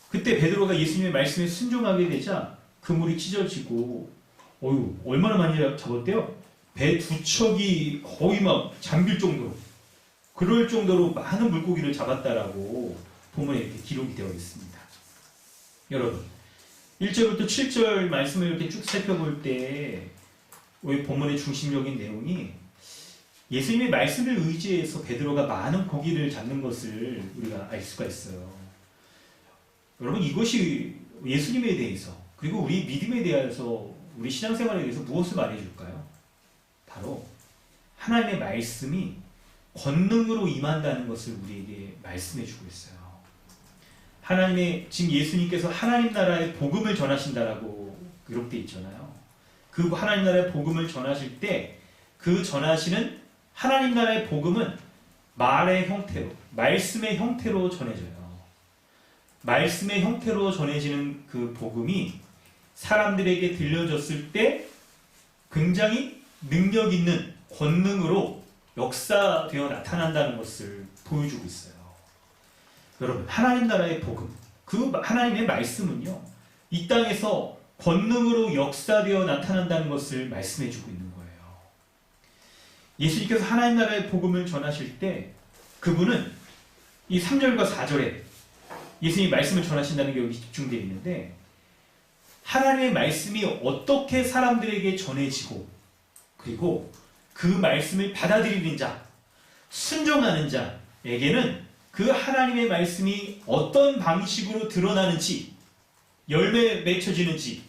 그때 베드로가 예수님의 말씀에 순종하게 되자 그물이 찢어지고 얼마나 많이 잡았대요? 배 2척이 거의 막 잠길 정도로 그럴 정도로 많은 물고기를 잡았다라고 본문에 이렇게 기록이 되어 있습니다. 여러분 1절부터 7절 말씀을 이렇게 쭉 살펴볼 때 본문의 중심적인 내용이 예수님의 말씀을 의지해서 베드로가 많은 고기를 잡는 것을 우리가 알 수가 있어요. 여러분 이것이 예수님에 대해서 그리고 우리 믿음에 대해서 우리 신앙생활에 대해서 무엇을 말해줄까요? 바로 하나님의 말씀이 권능으로 임한다는 것을 우리에게 말씀해주고 있어요. 지금 예수님께서 하나님 나라의 복음을 전하신다라고 기록되어 있잖아요. 그 하나님 나라의 복음을 전하실 때 그 전하시는 하나님 나라의 복음은 말의 형태로, 말씀의 형태로 전해져요. 말씀의 형태로 전해지는 그 복음이 사람들에게 들려졌을 때 굉장히 능력 있는 권능으로 역사되어 나타난다는 것을 보여주고 있어요. 여러분, 하나님 나라의 복음, 그 하나님의 말씀은요, 이 땅에서 권능으로 역사되어 나타난다는 것을 말씀해주고 있는 거예요. 예수님께서 하나님 나라의 복음을 전하실 때 그분은 이 3절과 4절에 예수님이 말씀을 전하신다는 게 여기 집중되어 있는데 하나님의 말씀이 어떻게 사람들에게 전해지고 그리고 그 말씀을 받아들이는 자, 순종하는 자에게는 그 하나님의 말씀이 어떤 방식으로 드러나는지, 열매 맺혀지는지,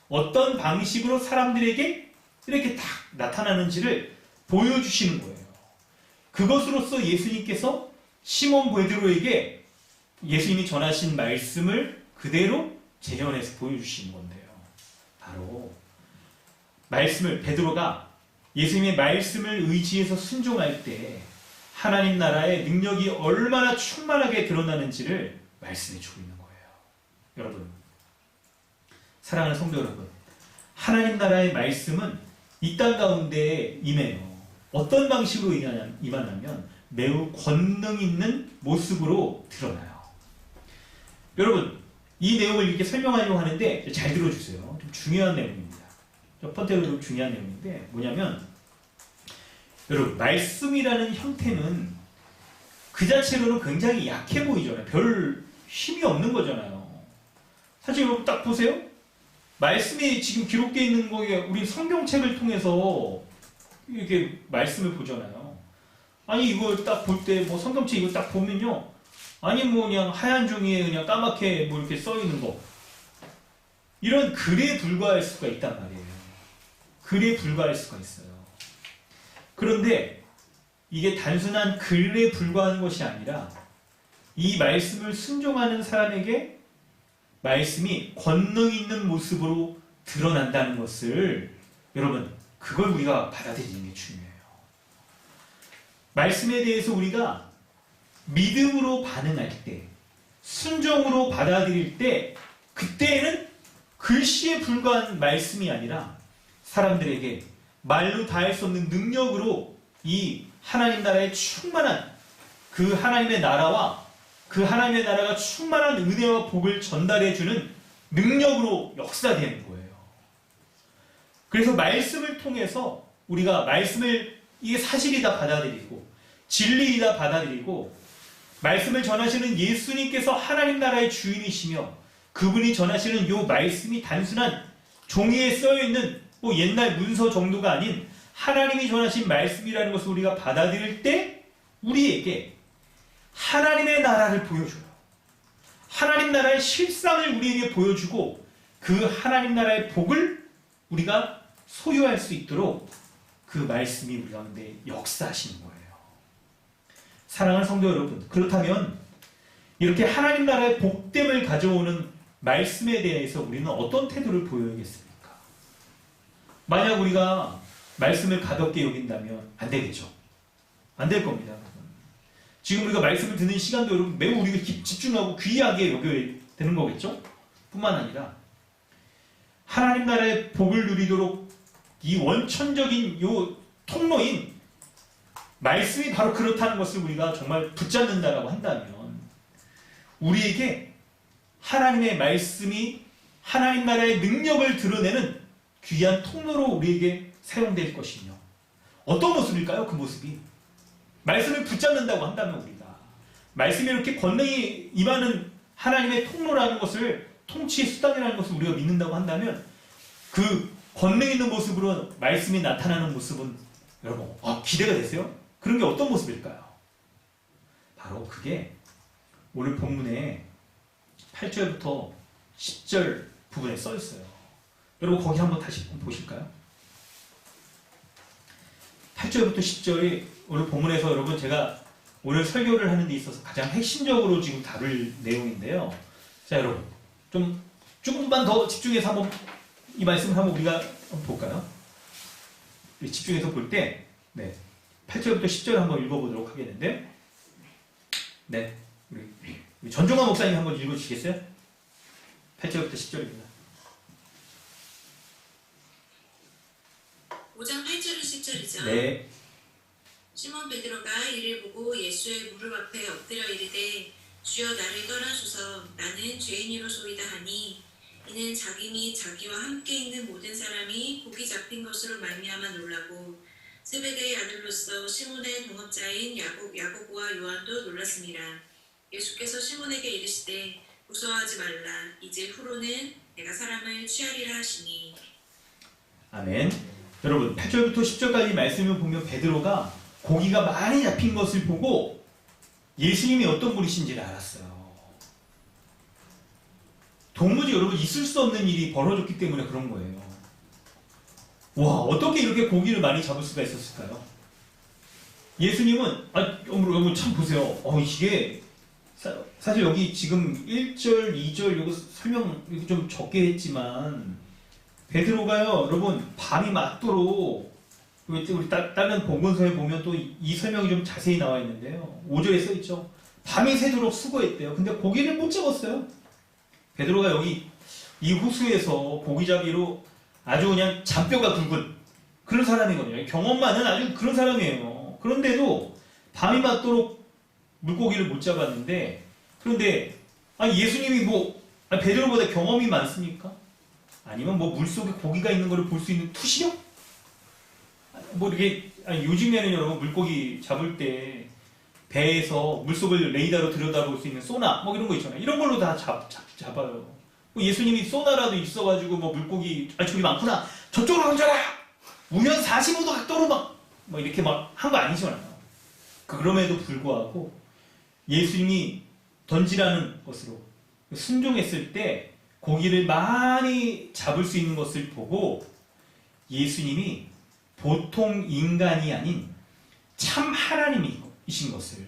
어떤 방식으로 사람들에게 이렇게 딱 나타나는지를 보여주시는 거예요. 그것으로서 예수님께서 시몬 베드로에게 예수님이 전하신 말씀을 그대로 재현해서 보여주시는 건데요. 바로 베드로가 예수님의 말씀을 의지해서 순종할 때 하나님 나라의 능력이 얼마나 충만하게 드러나는지를 말씀해주고 있는 거예요. 여러분, 사랑하는 성도 여러분, 하나님 나라의 말씀은 이 땅 가운데 임해요. 어떤 방식으로 임하냐면 매우 권능 있는 모습으로 드러나요. 여러분, 이 내용을 이렇게 설명하려고 하는데 잘 들어주세요. 좀 중요한 내용입니다. 첫 번째로 좀 중요한 내용인데 뭐냐면 여러분, 말씀이라는 형태는 그 자체로는 굉장히 약해 보이잖아요. 별 힘이 없는 거잖아요. 사실 여러분 딱 보세요. 말씀이 지금 기록되어 있는 거에 우리 성경책을 통해서 이렇게 말씀을 보잖아요. 아니 이걸 딱 볼 때 뭐 성경책 이거 딱 보면요. 아니 뭐 그냥 하얀 종이에 그냥 까맣게 뭐 이렇게 써 있는 거. 이런 글에 불과할 수가 있단 말이에요. 글에 불과할 수가 있어요. 그런데 이게 단순한 글에 불과한 것이 아니라 이 말씀을 순종하는 사람에게 말씀이 권능 있는 모습으로 드러난다는 것을 여러분, 그걸 우리가 받아들이는 게 중요해요. 말씀에 대해서 우리가 믿음으로 반응할 때, 순종으로 받아들일 때, 그때는 글씨에 불과한 말씀이 아니라 사람들에게 말로 다할 수 없는 능력으로 이 하나님 나라의 충만한 그 하나님의 나라와 그 하나님의 나라가 충만한 은혜와 복을 전달해주는 능력으로 역사되는 거예요. 그래서 말씀을 통해서 우리가 말씀을 이게 사실이다 받아들이고 진리이다 받아들이고 말씀을 전하시는 예수님께서 하나님 나라의 주인이시며 그분이 전하시는 이 말씀이 단순한 종이에 써있는 뭐 옛날 문서 정도가 아닌 하나님이 전하신 말씀이라는 것을 우리가 받아들일 때 우리에게 하나님의 나라를 보여줘요. 하나님 나라의 실상을 우리에게 보여주고 그 하나님 나라의 복을 우리가 소유할 수 있도록 그 말씀이 우리 가운데 역사하시는 거예요. 사랑하는 성도 여러분, 그렇다면 이렇게 하나님 나라의 복됨을 가져오는 말씀에 대해서 우리는 어떤 태도를 보여야겠습니까? 만약 우리가 말씀을 가볍게 여긴다면 안 되겠죠. 안 될 겁니다. 지금 우리가 말씀을 듣는 시간도 여러분 매우 우리가 집중하고 귀하게 여겨야 되는 거겠죠? 뿐만 아니라 하나님 나라의 복을 누리도록 이 원천적인 요 통로인 말씀이 바로 그렇다는 것을 우리가 정말 붙잡는다라고 한다면 우리에게 하나님의 말씀이 하나님 나라의 능력을 드러내는 귀한 통로로 우리에게 사용될 것이며 어떤 모습일까요? 그 모습이 말씀을 붙잡는다고 한다면 우리가 말씀이 이렇게 권능이 임하는 하나님의 통로라는 것을 통치의 수단이라는 것을 우리가 믿는다고 한다면 그 권능 있는 모습으로 말씀이 나타나는 모습은 여러분 기대가 되세요? 그런 게 어떤 모습일까요? 바로 그게 오늘 본문에 8절부터 10절 부분에 써 있어요. 여러분 거기 한번 다시 보실까요? 8절부터 10절이 오늘 본문에서 여러분 제가 오늘 설교를 하는 데 있어서 가장 핵심적으로 지금 다룰 내용인데요. 자 여러분 조금만 더 집중해서 한번 이 말씀을 한번 우리가 한번 볼까요? 집중해서 볼 때 8절부터 10절 한번 읽어보도록 하겠는데 우리 전종환 목사님 한번 읽어주시겠어요? 8절부터 10절입니다.
5장 8절은 10절이죠.
네.
시몬 베드로가 이를 보고 예수의 무릎 앞에 엎드려 이르되 주여 나를 떠나소서 나는 죄인이로소이다 하니 이는 자기 및 자기와 함께 있는 모든 사람이 고기 잡힌 것으로 말미암아 놀라고 세베대의 아들로서 시몬의 동업자인 야고보와 요한도 놀랐습니다. 예수께서 시몬에게 이르시되 무서워하지 말라 이제 후로는 내가 사람을 취하리라 하시니.
아멘. 여러분 8절부터 10절까지 말씀을 보면 베드로가 고기가 많이 잡힌 것을 보고 예수님이 어떤 분이신지를 알았어요. 도무지 여러분 있을 수 없는 일이 벌어졌기 때문에 그런 거예요. 와 어떻게 이렇게 고기를 많이 잡을 수가 있었을까요? 예수님은 여러분 참 보세요. 이게 사실 여기 지금 1절, 2절 요거 설명 이렇게 좀 적게 했지만 베드로가요 여러분 밤이 맞도록 우리 다른 본문서에 보면 또 이 설명이 좀 자세히 나와 있는데요. 5절에 써 있죠. 밤이 새도록 수고했대요. 근데 고기를 못 잡았어요. 베드로가 여기 이 호수에서 고기잡이로 아주 그냥 잔뼈가 굵은 그런 사람이거든요. 경험 많은 아주 그런 사람이에요. 그런데도 밤이 맞도록 물고기를 못 잡았는데 그런데 예수님이 베드로보다 경험이 많습니까? 아니면 물속에 고기가 있는 걸 볼 수 있는 투시력? 이렇게 요즘에는 여러분 물고기 잡을 때 배에서 물속을 레이더로 들여다볼 수 있는 소나 이런 거 있잖아요. 이런 걸로 다 잡아요. 예수님이 소나라도 있어가지고 물고기 저기 많구나 저쪽으로 던져라 우연 45도 각도로 이렇게 한 거 아니잖아요. 그럼에도 불구하고 예수님이 던지라는 것으로 순종했을 때 고기를 많이 잡을 수 있는 것을 보고 예수님이 보통 인간이 아닌 참 하나님이신 것을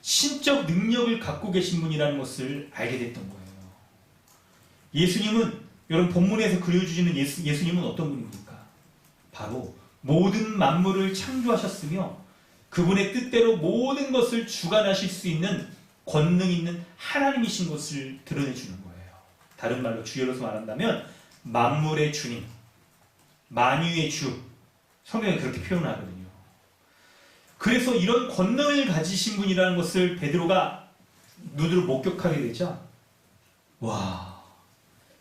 신적 능력을 갖고 계신 분이라는 것을 알게 됐던 거예요. 예수님은 여러분 본문에서 그려주시는 예수님은 어떤 분입니까? 바로 모든 만물을 창조하셨으며 그분의 뜻대로 모든 것을 주관하실 수 있는 권능 있는 하나님이신 것을 드러내주는 거예요. 다른 말로 주여로서 말한다면 만물의 주님, 만유의 주, 성경에 그렇게 표현하거든요. 그래서 이런 권능을 가지신 분이라는 것을 베드로가 눈으로 목격하게 되자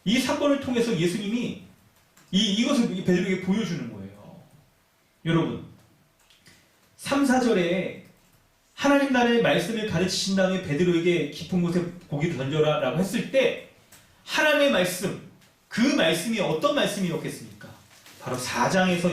이 사건을 통해서 예수님이 이것을 베드로에게 보여주는 거예요. 여러분 3, 4절에 하나님 나라의 말씀을 가르치신 다음에 베드로에게 깊은 곳에 고기를 던져라 라고 했을 때 하나님의 말씀, 그 말씀이 어떤 말씀이었겠습니까? 바로 4장에서